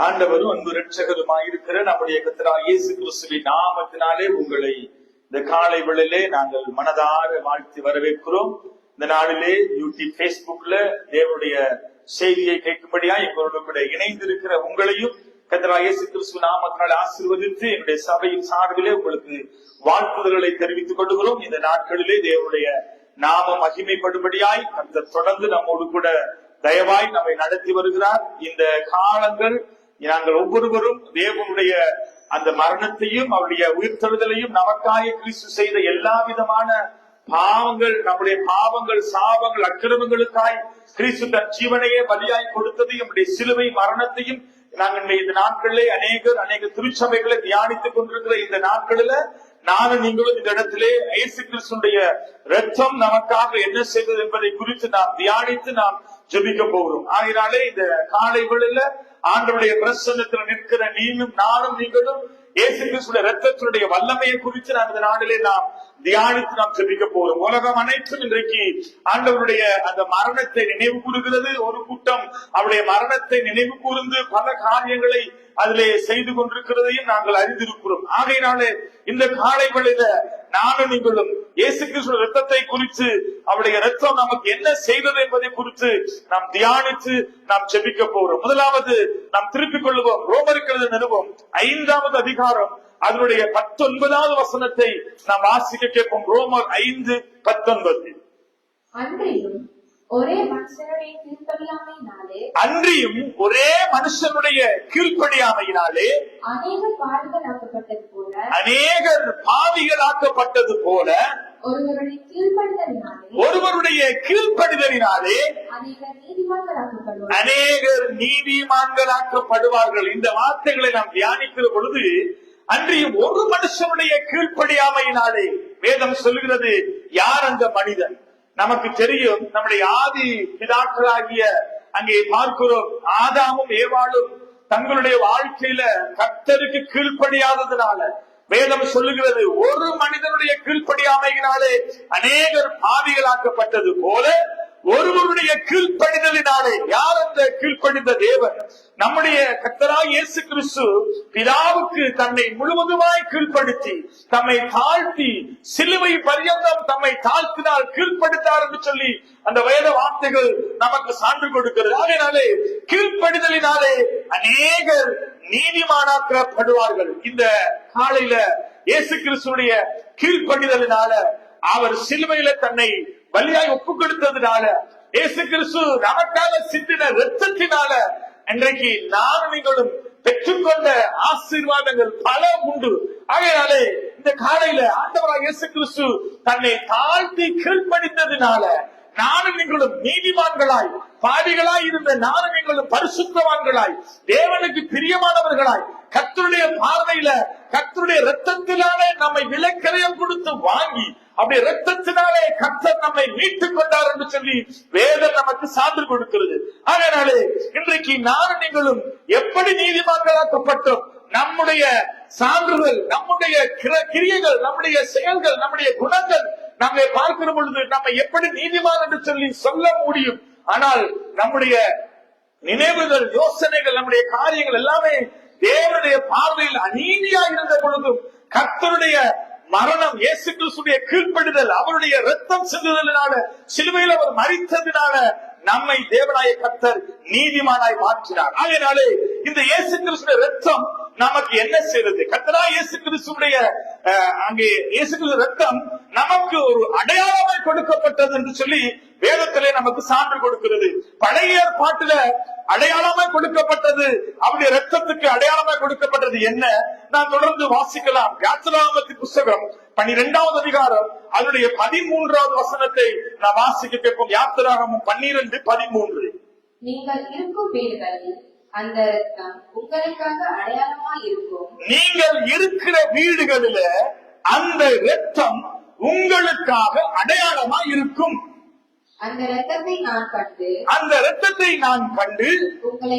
ஆண்டவரும் அன்பு இரட்சகருமாயிருக்கிற நம்முடைய கர்த்தராகிய இயேசு கிறிஸ்துவின் நாமத்தினாலே உங்களை இந்த காலை வேளையிலே நாங்கள் மனதார வாழ்த்தி வரவேற்கிறோம். இந்த நாளிலே யூடியூப், பேஸ்புக்ல தேவனுடைய செய்தியை கேட்கும்படியா எங்களோடு கூட இணைந்திருக்கிற உங்களையும் கர்த்தராகிய இயேசு கிறிஸ்து நாமத்தினாலே ஆசீர்வதித்து என்னுடைய சபையின் சார்பிலே உங்களுக்கு வாழ்த்துதல்களை தெரிவித்துக் கொள்கிறோம். இந்த நாட்களிலே தேவனுடைய நாமம் மகிமைப்படும்படியாய் கர்த்தர் தொடர்ந்து நம்மோடு கூட தயவாய் நம்மை நடத்தி வருகிறார். இந்த காலங்கள் நாங்கள் ஒவ்வொருவரும் தேவனுடைய அந்த மரணத்தையும் அவருடைய உயிர்த்தெழுதலையும் நமக்காக கிறிஸ்து செய்த எல்லா விதமான பாவங்கள், நம்முடைய பாவங்கள், சாபங்கள், அக்கிரமங்களுக்காய் கிறிஸ்து தன் ஜீவனையே பலியாய் கொடுத்ததையும் நம்முடைய சிலுவை மரணத்தையும் நாங்கள் இந்த நாட்களிலே அநேக திருச்சபைகளை தியானித்துக் கொண்டிருக்கிற இந்த நாட்களில நானும் நீங்களும் இந்த இடத்திலே இயேசு கிறிஸ்துடைய இரத்தம் நமக்காக என்ன செய்தது என்பதை குறித்து நாம் தியானித்து நாம் ஜெபிக்க போகிறோம். ஆகையினாலே இந்த காலை வேளையில ஆண்டவருடைய பிரசன்னத்தில் நிற்கிற நானும் நீங்களும் இயேசு கிறிஸ்துடைய இரத்தத்தினுடைய வல்லமையை குறித்து நாம் இந்த நாளிலே நாம் தியானித்து நாம் ஜெபிக்க போகிறோம். உலகம் அனைத்தும் இன்றைக்கு ஆண்டவருடைய அந்த மரணத்தை நினைவு கூறுகிறது. ஒரு கூட்டம் அவருடைய மரணத்தை நினைவு கூர்ந்து பல காரியங்களை அதிலே செய்து கொண்டிருக்கிறதையும் நாங்கள் அறிந்திருக்கிறோம். ஆகையினாலே இந்த காலை வேளையில நானும் நீங்களும் இயேசு கிறிஸ்துவின் இரத்தத்தை குறித்து, அவருடைய இரத்தம் நமக்கு என்ன செய்தது என்பதை குறித்து நாம் தியானித்து நாம் ஜெபிக்க போகிறோம். முதலாவது நாம் திருப்பிக் கொள்ளுவோம் ரோமருக்கு எழுதின நிருபம் 5வது அதிகாரம் அதனுடைய 19வது வசனத்தை நாம் வாசிக்க கேட்போம். ரோமர் 5:19. அன்றியும் ஒரே மனுஷனுடைய கீழ்ப்படியாமையினாலே அநேகர் பாவிகளாக்கப்பட்டது போல ஒருவருடைய கீழ்ப்படிதலினாலே அநேகர் நீதிமான்களாக்கப்படுவார்கள். இந்த வார்த்தைகளை நாம் தியானிக்கிற பொழுது, அன்றியும் ஒரு மனுஷனுடைய கீழ்ப்படியாமையினாலே, வேதம் சொல்லுகிறது யார் அந்த மனிதன்? நமக்கு தெரியும், நம்முடைய ஆதி பிதாக்களாகிய அங்கே பார்க்கிறோம், ஆதாமும் ஏவாளும் தங்களுடைய வாழ்க்கையில கர்த்தருக்கு கீழ்ப்படியாததுனால வேதம் சொல்லுகிறது ஒரு மனிதனுடைய கீழ்ப்படியாமையினாலே அநேகர் பாவிகளாக்கப்பட்டது போல ஒருவருடைய கீழ்ப்படிதலினாலே, யார் அந்த கீழ்ப்படிந்த தேவன்? நம்முடைய கர்த்தராகிய இயேசு கிறிஸ்து பிதாவுக்கு தன்னை முழுவதுமாய் கீழ்ப்படுத்தி தம்மை தாழ்த்தி சிலுவை பரியந்தம் தம்மை தாழ்த்தினால் கீழ்ப்படுத்தார் என்று சொல்லி அந்த வேத வார்த்தைகள் நமக்கு சான்று கொடுக்கிறது. அதனாலே கீழ்ப்படிதலினாலே அநேகர் நீதிமானாக்கப்படுவார்கள். இந்த காலையில இயேசு கிறிஸ்துடைய கீழ்ப்படிதலினால, அவர் சிலுவையில தன்னை பலியாய் ஒப்பு கொடுத்ததுனால, இயேசு கிறிஸ்து நமக்காக சிந்தின இரத்தத்தினால இன்றைக்கு நானும் நீங்களும் பெற்றுக்கொண்ட ஆசீர்வாதங்கள் பல உண்டு. ஆகையாலே இந்த காலையில ஆண்டவராக இயேசு கிறிஸ்து தன்னை தாழ்த்தி கீழ்ப்படித்ததினால நானும் நீங்களும் நீதிமான்களாய், பாவிகளாய் இருந்த நானும் நீங்களும் பரிசுத்தவான்களாய், தேவனுக்கு பிரியமானவர்களாய், கர்த்தருடைய பார்வையில கர்த்தருடைய இரத்தத்தினாலே நம்மை விலைக்கரையம் கொடுத்து வாங்கி அப்படியே இரத்தத்தினாலே கர்த்தர் நம்மை மீட்டுக் கொண்டார் என்று சொல்லி வேதம் நமக்கு சான்று கொடுக்கிறது. அதனாலே இன்றைக்கு நானும் நீங்களும் எப்படி நீதிமான்களாக்கப்பட்டோம், நம்முடைய சான்றுகள், நம்முடைய கிரியைகள், நம்முடைய செயல்கள், நம்முடைய குணங்கள் நம்மை பார்க்கிற பொழுது நம்ம எப்படி நீதிமான் என்று சொல்லி சொல்ல முடியும். ஆனால் நம்முடைய நினைவுகள், யோசனைகள், நம்முடைய காரியங்கள் எல்லாமே தேவனுடைய பார்வையில் அநீதியா இருந்த பொழுதும் கர்த்தருடைய மரணம், இயேசு கிறிஸ்துடைய கீழ்ப்படிதல், அவருடைய இரத்தம் சிந்துதலினால, சிலுவையில் அவர் மரித்ததினால நம்மை தேவனாய கர்த்தர் நீதிமானாய் மாற்றினார். அதனாலே இந்த இயேசு கிறிஸ்துடைய இரத்தம் நமக்கு என்ன செய்வது? கர்த்தராகிய இயேசு கிறிஸ்துடைய அங்கே இயேசு கிறிஸ்து இரத்தம் நமக்கு ஒரு அடையாளமாய் கொடுக்கப்பட்டது என்று சொல்லி வேதத்திலே நமக்கு சான்று கொடுக்கிறது. பழைய ஏற்பாட்டில அடையாளமாய் கொடுக்கப்பட்டது, அவருடைய இரத்தத்துக்கு அடையாளமாய் கொடுக்கப்பட்டது என்ன? நான் தொடர்ந்து வாசிக்கலாம். யாத்திராகமத்தின் புஸ்தகம் 12வது அதிகாரம் அதனுடைய 13வது வசனத்தை நான் வாசிக்க கேட்போம். யாத்திராகமம் 12:13. நீங்கள் இருக்கும் வீடுகளில் அந்த இரத்தம் உங்களுக்காக அடையாளமாய் இருக்கும். நீங்கள் இருக்கிற வீடுகளில அந்த இரத்தம் உங்களுக்காக அடையாளமாய் இருக்கும். அந்த இரத்தத்தை நான் கண்டு உங்களை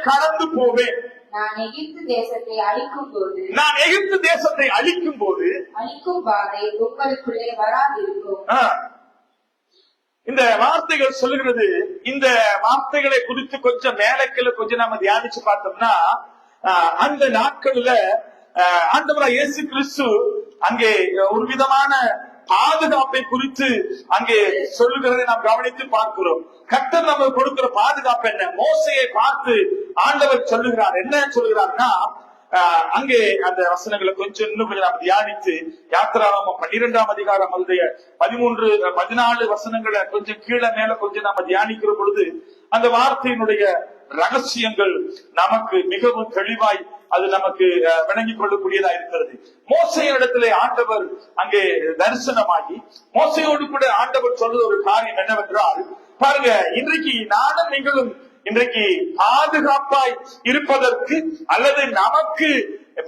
கடந்து போவேன். நான் எகிப்து தேசத்தை அழிக்கும் போது அழிக்கும் பாதை உங்களுக்குள்ளே வராதிருக்கும். இந்த வார்த்தைகள் சொல்லுகிறது. இந்த வார்த்தைகளை குறித்து கொஞ்சம் மேலக்கில கொஞ்சம் நாம தியானிச்சு பார்த்தோம்னா, அந்த நாட்கள்ல ஆண்டவராகிய இயேசு கிறிஸ்து அங்கே ஒரு விதமான பாதுகாப்பை குறித்து அங்கே சொல்லுகிறதை நாம் கவனித்து பார்க்கிறோம். கர்த்தர் நமக்கு கொடுக்கிற பாதுகாப்பு என்ன? மோசையை பார்த்து ஆண்டவர் சொல்லுகிறார். என்ன சொல்லுகிறார்னா, அங்கே அந்த வசனங்களை கொஞ்சம் இன்னும் கொஞ்சம் நாம் தியானித்து யாத்திராகமம் 12ஆம் அதிகாரம் 13, 14 வசனங்களை கொஞ்சம் கீழே மேல கொஞ்சம் நாம தியானிக்கிற பொழுது அந்த வார்த்தையினுடைய ரகசியங்கள் நமக்கு மிகவும் தெளிவாய் அது நமக்கு விளங்கிக் கொள்ளக்கூடியதா இருக்கிறது. மோசையிடத்திலே ஆண்டவர் அங்கே தரிசனமாகி மோசையோடு கூட ஆண்டவர் சொல்ற ஒரு காரியம் என்னவென்றால், பாருங்க, இன்றைக்கு நானும் நீங்களும் இன்றைக்கு பாதுகாப்பாய் இருப்பதற்கு அல்லது நமக்கு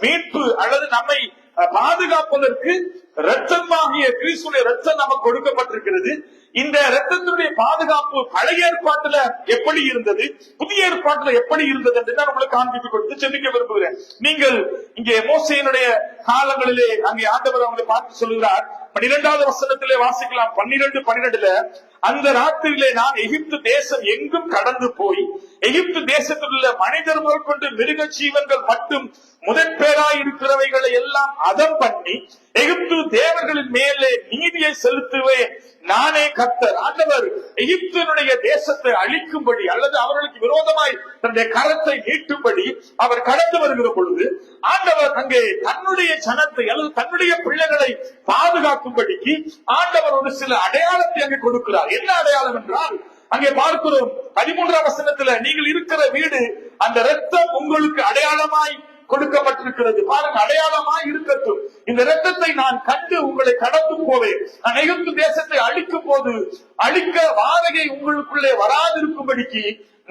மீட்பு அல்லது நம்மை பாதுகாப்பதற்கு இரத்தமாகிய கிறிஸ்துவின் இரத்தம் நமக்கு கொடுக்கப்பட்டிருக்கிறது. இந்த இரத்தத்தினுடைய பாதுகாப்பு பழைய ஏற்பாட்டுல எப்படி இருந்தது, புதிய ஏற்பாட்டுல எப்படி இருந்தது என்று நான் உங்களுக்கு காண்பித்துக் கொடுத்து செபிக்க விரும்புகிறேன். நீங்கள் இங்கே மோசையினுடைய காலங்களிலே அங்கே ஆண்டவர் அவங்களை பார்த்து சொல்கிறார். 12வது வசனத்திலே வாசிக்கலாம். 12:12 அந்த ராத்திரியிலே நான் எகிப்து தேசம் எங்கும் கடந்து போய் எகிப்து தேசத்தில் உள்ள மனிதர் கொண்டு மிருக ஜீவன்கள் மட்டும் முதற்பேராய் இருக்கிறவைகளை எல்லாம் அதம் பண்ணி எகிப்து தேவர்களின் மேலே நீதியை செலுத்துவேன், நானே கர்த்தர். ஆண்டவர் எகிப்தினுடைய தேசத்தை அழிக்கும்படி அல்லது அவர்களுக்கு விரோதமாய் தன்னுடைய கரத்தை நீட்டும்படி அவர் கடந்து வருகிற பொழுது ஆண்டவர் அங்கே தன்னுடைய ஜனத்தை அல்லது தன்னுடைய பிள்ளைகளை பாதுகாக்கும்படிக்கு ஆண்டவர் ஒரு சில அடையாளத்தை அங்கே கொடுக்கிறார். என்ன அடையாளம் என்றால், அங்கே பார்க்கிறோம் 13ஆம் வசனத்துல, நீங்கள் இருக்கிற வீடு அந்த இரத்தம் உங்களுக்கு அடையாளமாய் கொடுக்கப்பட்டிருக்கிறது. பாருங்க, அடையாளமாய் இருக்கட்டும். இந்த இரத்தத்தை நான் கண்டு உங்களை கடந்து போவேன். நான் எகிப்து தேசத்தை அழிக்கும் போது அழிக்க வாடகை உங்களுக்குள்ளே வராதிருக்கும்படிக்கு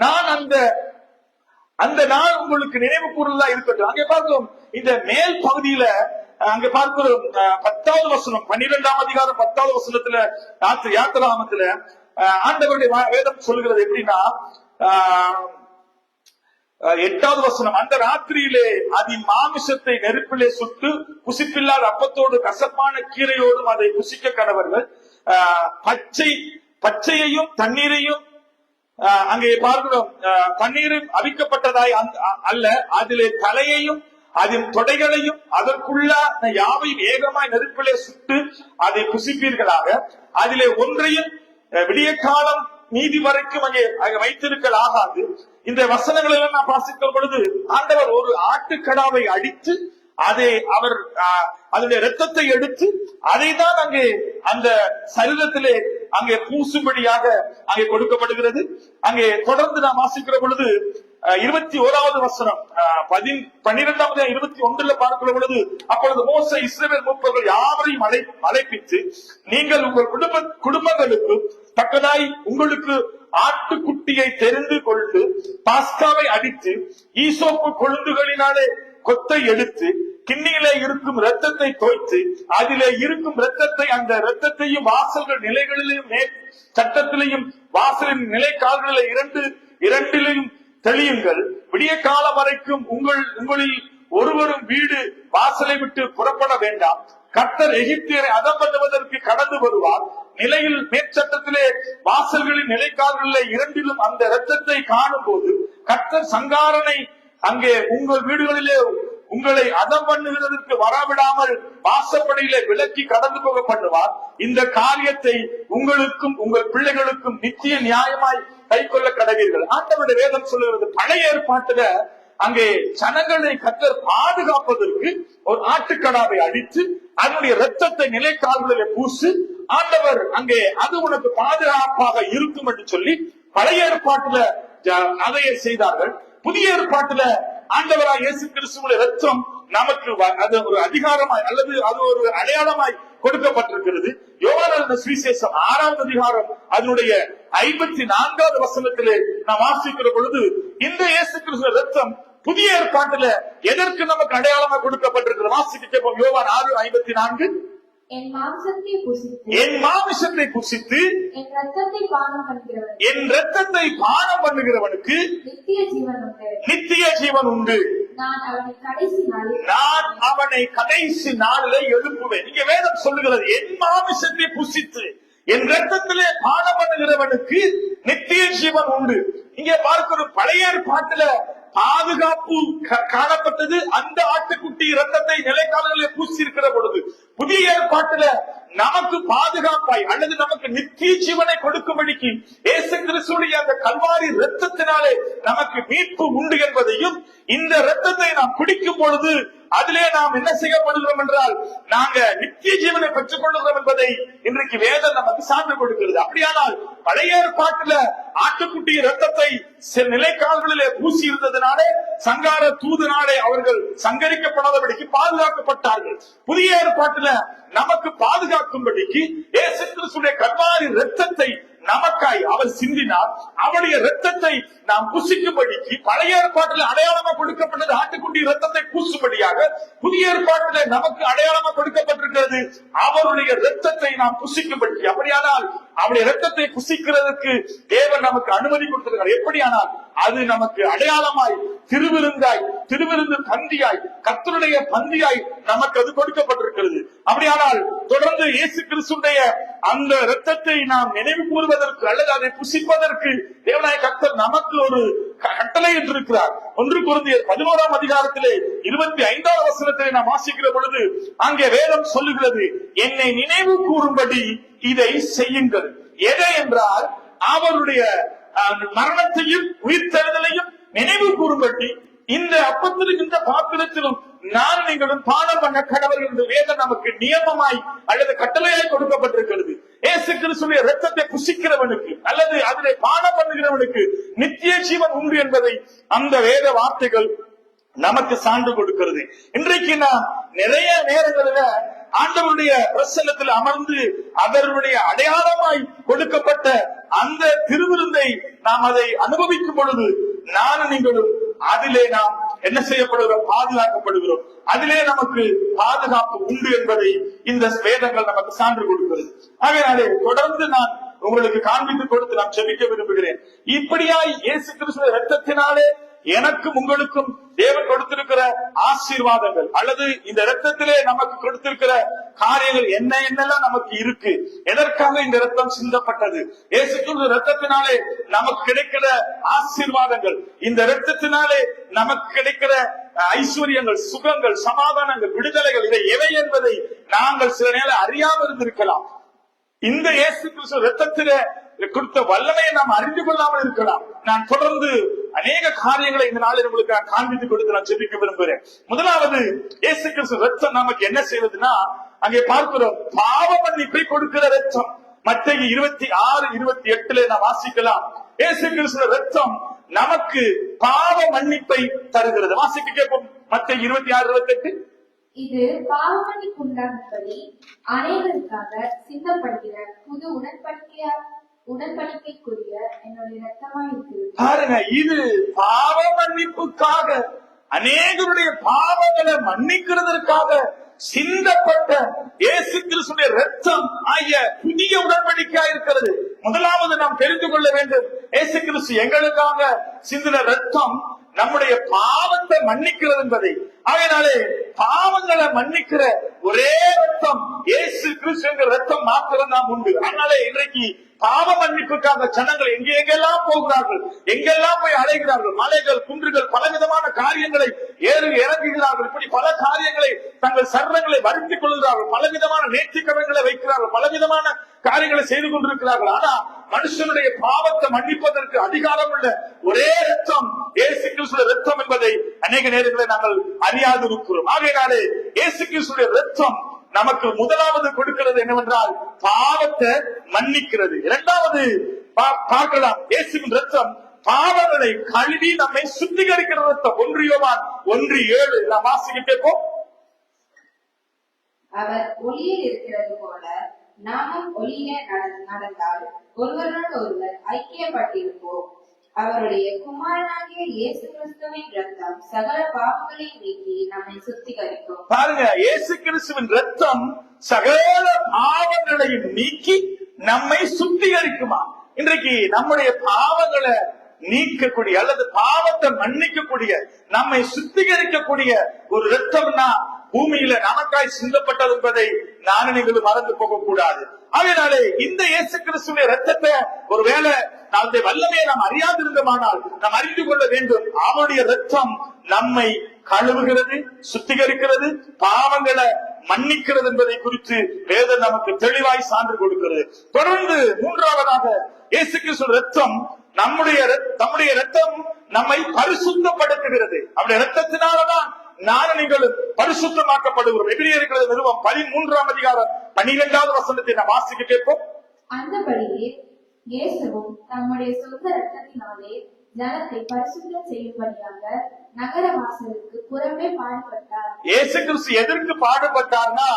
நான் அந்த நாள் உங்களுக்கு நினைவு கூறுதலா இருக்கட்டும். அங்கே பார்க்கிறோம் இந்த மேல் பகுதியில அங்க பார்க்கிறோம் 10வது வசனம் 12ஆம் அதிகாரம் 10வது வசனத்துல யாத்திராகமத்துல ஆண்டவருடைய வேதம் சொல்லுகிறது எப்படின்னா, 8வது வசனம், அந்த ராத்திரியிலே அதன் மாமிசத்தை நெருப்பிலே சுட்டு புசிப்பில்லாத அப்பத்தோடு கசப்பான கீரையோடும் அதை புசிக்க கடவர்கள். பச்சையையும் தண்ணீரையும் அங்கே பார்க்கிறோம். தண்ணீரும் அவிக்கப்பட்டதாய் அல்ல, அதிலே தலையையும் அதன் தொடைகளையும் அதற்குள்ள யாவையும் ஏகமாய் நெருப்பிலே சுட்டு அதை புசிப்பீர்களாக. அதிலே ஒன்றையும் விடிய காலம் நீதி வரைக்கும் அங்கே வைத்திருக்கல் ஆகாது. இந்த வசனங்கள் எல்லாம் நான் வாசிக்கிற பொழுது ஆண்டவர் ஒரு ஆட்டுக்கடாவை அடித்து அதை அவர் அதனுடைய இரத்தத்தை எடுத்து அதை தான் அங்கே அந்த சரீரத்திலே அங்கே பூசும்படியாக அங்கே கொடுக்கப்படுகிறது. அங்கே தொடர்ந்து நான் வாசிக்கிற பொழுது 21வது வசனம் 12ஆம் 21 பார்க்கிற பொழுது, அப்பொழுது மோசே இஸ்ரவேல் மூப்பர்கள் யாவரையும் அழைப்பித்து, நீங்கள் உங்கள் குடும்பங்களுக்கு தக்கதாய் உங்களுக்கு ஆட்டுக்குட்டியை தெரிந்து கொண்டு பாஸ்காவை அடித்து ஈசோப்பு கொழுந்துகளினாலே கொத்தை எடுத்து கிண்ணியிலே இருக்கும் இரத்தத்தை தோய்த்து அதிலே இருக்கும் இரத்தத்தை அந்த இரத்தத்தையும் வாசல்கள் நிலைகளிலும் சட்டத்திலையும் வாசலின் நிலை கால்களிலே இரண்டிலையும் தெளியுங்கள். விடிய காலம் வரைக்கும் உங்களில் ஒருவரும் வீடு வாசலை விட்டு புறப்பட வேண்டாம். கர்த்தர் எகிப்தியரை அதம் பண்ணுவதற்கு கடந்து வருவார். நிலையில் மேற்சட்டத்திலே வாசல்களின் நிலைக்கால்களிலே இரண்டிலும் அந்த இரத்தத்தை காணும் போது கர்த்தர் சங்காரனை அங்கே உங்கள் வீடுகளிலே உங்களை அதம் பண்ணுகிறதற்கு வரவிடாமல் வாசப்படியிலே விலக்கி கடந்து போக பண்ணுவார். இந்த காரியத்தை உங்களுக்கும் உங்கள் பிள்ளைகளுக்கும் நித்திய நியாயமாய் கை கொள்ள கடவீர்கள். ஆண்டவருடைய வேதம் சொல்லுகிறது, பழைய ஏற்பாட்டுல அங்கே ஜனங்களை கர்த்தர் பாதுகாப்பதற்கு ஒரு ஆட்டுக்கடாவை அடித்து அதனுடைய இரத்தத்தை நிலைக்கால்களிலே பூசி ஆண்டவர் அங்கே அது உனக்கு பாதுகாப்பாக இருக்கும் என்று சொல்லி பழைய ஏற்பாட்டுல அதையே செய்தார்கள். புதிய ஏற்பாட்டுல ஆண்டவராய் இயேசு கிறிஸ்துவின் இரத்தம் நமக்கு அது ஒரு அதிகாரமாய் அல்லது அது ஒரு அடையாளமாய் கொடுக்கப்பட்டிருக்கிறது. யோவான் சுவிசேஷம் 6வது அதிகாரம் அதனுடைய 54வது வசனத்திலே நாம் வாசிக்கிற பொழுது இந்த இயேசு கிறிஸ்துவின் இரத்தம் புதிய ஏற்பாட்டுல எதற்கு நமக்கு அடையாளமாக கொடுக்கப்பட்டிருக்கிறது? வாசிக்க கேட்போம். யோவான் 6:54. என் மாமிசத்தை புசித்து என் இரத்தத்தை பானம் பண்ணுகிறவனுக்கு நித்திய ஜீவன் உண்டு. நான் அவனை கடைசி நாளிலே எழுப்புவேன். இங்க வேதம் சொல்லுகிறது, என் மாமிசத்தை புசித்து என் ரத்தத்திலே பானம் பண்ணுகிறவனுக்கு நித்திய ஜீவன் உண்டு. இங்கே பார்க்கிறோம், பழைய ஏற்பாட்டுல பாதுகாப்பு காணப்பட்டது அந்த ஆட்டுக்குட்டி ரத்தத்தை நிலைக்காலங்களிலே பூசி இருக்கிற பொழுது. புதிய ஏற்பாட்டுல நமக்கு பாதுகாப்பாய் அல்லது நமக்கு நித்திய ஜீவனை கொடுக்கும்படிக்கு இயேசு கிறிஸ்துவின் அந்த கல்வாரி ரத்தத்தினாலே நமக்கு மீட்பு உண்டு என்பதையும், இந்த ரத்தத்தை நாம் குடிக்கும் பொழுது அதிலே நாம் என்ன செய்யப்படுகிறோம் என்றால் நாங்க நித்திய ஜீவனை பெற்றுக் கொள்கிறோம் என்பதை இன்றைக்கு வேதம் நமக்கு சான்று கொடுக்கிறது. அப்படியானால் பழைய ஏற்பாட்டுல ஆட்டுக்குட்டி ரத்தத்தை நிலைக்கால்களிலே பூசி இருந்ததினாலே சங்கார தூதனாலே அவர்கள் சங்கரிக்கப்படாதபடிக்கு பாதுகாக்கப்பட்டார்கள். புதிய ஏற்பாட்டுல நமக்கு பாதுகாக்கும்படிக்கு இயேசு கிறிஸ்துவின் கல்வாரி ரத்தத்தை நமக்காய் அவர் சிந்தினார். அவருடைய ரத்தத்தை நாம் புசிக்கும்படிக்கு பழைய ஏற்பாட்டில் அடையாளமா கொடுக்கப்பட்டது ஆட்டுக்குட்டி ரத்தத்தை பூசும்படியாக, புதிய ஏற்பாட்டில் நமக்கு அடையாளமா கொடுக்கப்பட்டிருக்கிறது அவருடைய ரத்தத்தை நாம் புசிக்கும்படி. அப்படியானால் அவருடைய ரத்தத்தை புசிக்கிறதுக்கு தேவன் நமக்கு அனுமதி கொடுத்திருக்கிறார். எப்படியானால் அது நமக்கு அடையாளமாய் திருவிருந்து பந்தியாய் கர்த்தருடைய பந்தியாய் நமக்கு அது கொடுக்கப்பட்டிருக்கிறது. அப்படியானால் தொடர்ந்து இயேசு கிறிஸ்துடைய அந்த ரத்தத்தை நாம் நினைவு கூறுவதற்கு அல்லது அதை புசிப்பதற்கு தேவனாய கர்த்தர் நமக்கு ஒரு கட்டளை என்றிருக்கிறார். 1 கொரிந்தியர் 11ஆம் அதிகாரத்திலே 25ஆம் வசனத்தை நாம் வாசிக்கிற பொழுது அங்கே வேதம் சொல்லுகிறது, என்னை நினைவு கூறும்படி இதை செய்யுங்கள். எதை என்றால் அவருடைய மரணத்தையும் உயிர்த்தெழுதலையும் நினைவு கூறும்படி இந்த அப்பத்திலும் இந்த பாத்திரத்திலும் நான் நீங்களும் பானம் பண்ண கடவர்கள் என்று வேதம் நமக்கு நியமமாய் அல்லது கட்டளையாய் கொடுக்கப்பட்டிருக்கிறது. இயேசு கிறிஸ்துவின் ரத்தத்தை புசிக்கிறவனுக்கு அல்லது அதிலே பானம் பண்ணுகிறவனுக்கு நித்திய ஜீவன் உண்டு என்பதை அந்த வேத வார்த்தைகள் நமக்கு சான்று கொடுக்கிறது. இன்றைக்கு நாம் நிறைய நேரங்களில ஆண்டவருடைய பிரசன்னத்தில் அமர்ந்து அவருடைய அடையாளமாய் கொடுக்கப்பட்ட அந்த திருவிருந்தை நாம் அதை அனுபவிக்கும் பொழுது நானும் நீங்களும் அதிலே நாம் என்ன செய்யப்படுகிறோம், பாதுகாக்கப்படுகிறோம். அதிலே நமக்கு பாதுகாப்பு உண்டு என்பதை இந்த வேதங்கள் நமக்கு சான்று கொடுக்கிறது. ஆகையாலே தொடர்ந்து நான் உங்களுக்கு காண்பித்து கொடுத்து நான் செபிக்க விரும்புகிறேன். இப்படியாய் இயேசு கிறிஸ்துவின் இரத்தத்தினாலே எனக்கும் உங்களுக்கும் தேவன் கொடுத்திருக்கிற ஆசீர்வாதங்கள் அல்லது இந்த இரத்தத்திலே நமக்கு கொடுத்திருக்கிற காரியங்கள் என்னெல்லாம் நமக்கு இருக்கு, எதற்காக இந்த இரத்தம் சிந்தப்பட்டது, இயேசு கிறிஸ்து இரத்தத்தினாலே நமக்கு கிடைக்கிற ஆசீர்வாதங்கள், இந்த இரத்தத்தினாலே நமக்கு கிடைக்கிற ஐஸ்வர்யங்கள், சுகங்கள், சமாதானங்கள், விடுதலைகள் இவை எவை என்பதை நாங்கள் சில நேரம் அறியாமல் இருந்திருக்கலாம். இந்த இயேசு கிறிஸ்து இரத்தத்திலே கொடுத்த வல்லமையை நாம் அறிந்து கொள்ளாமல் இருக்கலாம். நான் தொடர்ந்து அநேக காரியங்களை இந்த நாளில் உங்களுக்கு நான் காண்பித்து கொடுத்து நான் ஜெபிக்க விரும்புகிறேன். முதலாவது, இயேசு கிறிஸ்து ரத்தம் நமக்கு என்ன செய்வதுன்னா, அங்கே பார்க்கிறோம் பாவ மன்னிப்பை கொடுக்கிற ரத்தம். மத்தேயு 26:28 நாம் வாசிக்கலாம். இயேசு கிறிஸ்து ரத்தம் நமக்கு பாவ மன்னிப்பை தருகிறது. வாசிக்க கேட்போம். மத்தேயு 26:28. இது பாவமன்னிப்பு உண்டாகும்படி அனைவருக்காக சிந்தப்படுகிற புது உடன்படிக்கைக்குரிய என்னுடைய ரத்தமாய் இருக்கிறது. பாருங்க, இது பாவ மன்னிப்புக்காக அநேகருடைய பாவங்களை மன்னிக்கிறதற்காக சிந்தப்பட்ட இயேசு கிறிஸ்துவின் ரத்தம் ஆகிய புதிய உடன்படிக்கையா இருக்கிறது. முதலாவது நாம் தெரிந்து கொள்ள வேண்டும், இயேசு கிறிஸ்து எங்களுக்காக சிந்தின ரத்தம் நம்முடைய பாவத்தை மன்னிக்கிறது என்பதை. அதனாலே பாவங்களை மன்னிக்கிற ஒரே ரத்தம் இயேசு கிறிஸ்து ரத்தம் மாத்திரம் தான் உண்டு. அதனாலே இன்றைக்கு பாவ மன்னிப்புக்காக ஜனங்கள் எங்கெல்லாம் போகிறார்கள், எங்கெல்லாம் போய் அலைகிறார்கள், மலைகள், குன்றுகள், பலவிதமான காரியங்களை இறங்குகிறார்கள். இப்படி பல காரியங்களை தங்கள் சர்வங்களை வருத்திக் கொள்கிறார்கள், பலவிதமான நேர்த்திக்கடன்களை வைக்கிறார்கள், பலவிதமான காரியங்களை செய்து கொண்டிருக்கிறார்கள். ஆனா மனுஷனுடைய பாவத்தை மன்னிப்பதற்கு அதிகாரம் உள்ள ஒரே ரத்தம் இயேசு கிறிஸ்துவின் ரத்தம் என்பதை அநேக நேரங்களில் நாங்கள் அறியாது இருக்கிறோம். ஆகையினாலே இயேசு கிறிஸ்துவின் ரத்தம் நமக்கு முதலாவது கொடுக்கிறது என்னவென்றால் பாவத்தை மன்னிக்கிறது. இரண்டாவது பார்க்கலாம், இயேசுவின் ரத்தம் பாவங்களை கழுவி நம்மை சுத்திகரிக்கிற ரத்தம். 1 யோவான் 1:7 நாம் வாசிக்க கேட்போம். அவர் ஒளியில் இருக்கிறது போல நாமும் ஒளியிலே நடந்தால் ஒருவரோடு ஒருவர் ஐக்கியப்பட்டிருப்போம். அவருடைய குமாரனாகிய இயேசு கிறிஸ்துவின் ரத்தம் சகல பாவங்களையும் நீக்கி நம்மை சுத்திகரிக்கும். பாருங்க, இயேசு கிறிஸ்துவின் ரத்தம் சகல பாவங்களையும் நீக்கி நம்மை சுத்திகரிக்குமா. இன்றைக்கு நம்முடைய பாவங்களை நீக்கக்கூடிய அல்லது பாவத்தை மன்னிக்கக்கூடிய நம்மை சுத்திகரிக்கக்கூடிய ஒரு ரத்தம்னா பூமியில நமக்காய் சிந்தப்பட்டது என்பதை நானும் நீங்களும் மறந்து போக கூடாது. அதனாலே இந்த இயேசு கிறிஸ்துவின் ரத்தத்தை ஒருவேளை நம்முடைய வல்லமையை நாம் அறியாதிருந்தோமானால் நாம் அறிந்து கொள்ள வேண்டும். அவருடைய ரத்தம் நம்மை கழுவுகிறது, சுத்திகரிக்கிறது, பாவங்களை மன்னிக்கிறது என்பதை குறித்து வேதம் நமக்கு தெளிவாய் சான்று கொடுக்கிறது. தொடர்ந்து மூன்றாவதாக இயேசு கிறிஸ்து ரத்தம் நம்முடைய ரத்தம் நம்மை பரிசுத்தப்படுத்துகிறது. அவருடைய ரத்தத்தினாலதான் நானும் நீங்களும் பரிசுத்தமாக்கப்படுகிறோம். எபிரேயர் நிறுவனம் 13ஆம் அதிகாரம் 12வது வசனத்தை நாம் வாசிக்க கேட்போம். அந்தபடியே இயேசுவும் தம்முடைய சொந்த ரத்தத்தினாலே ஜனத்தை பரிசுத்தம் செய்யும்படியாக நகர வாசலுக்கு புறமே பாடுபட்டார். இயேசு கிறிஸ்து எதற்கு பாடுபட்டார்னா,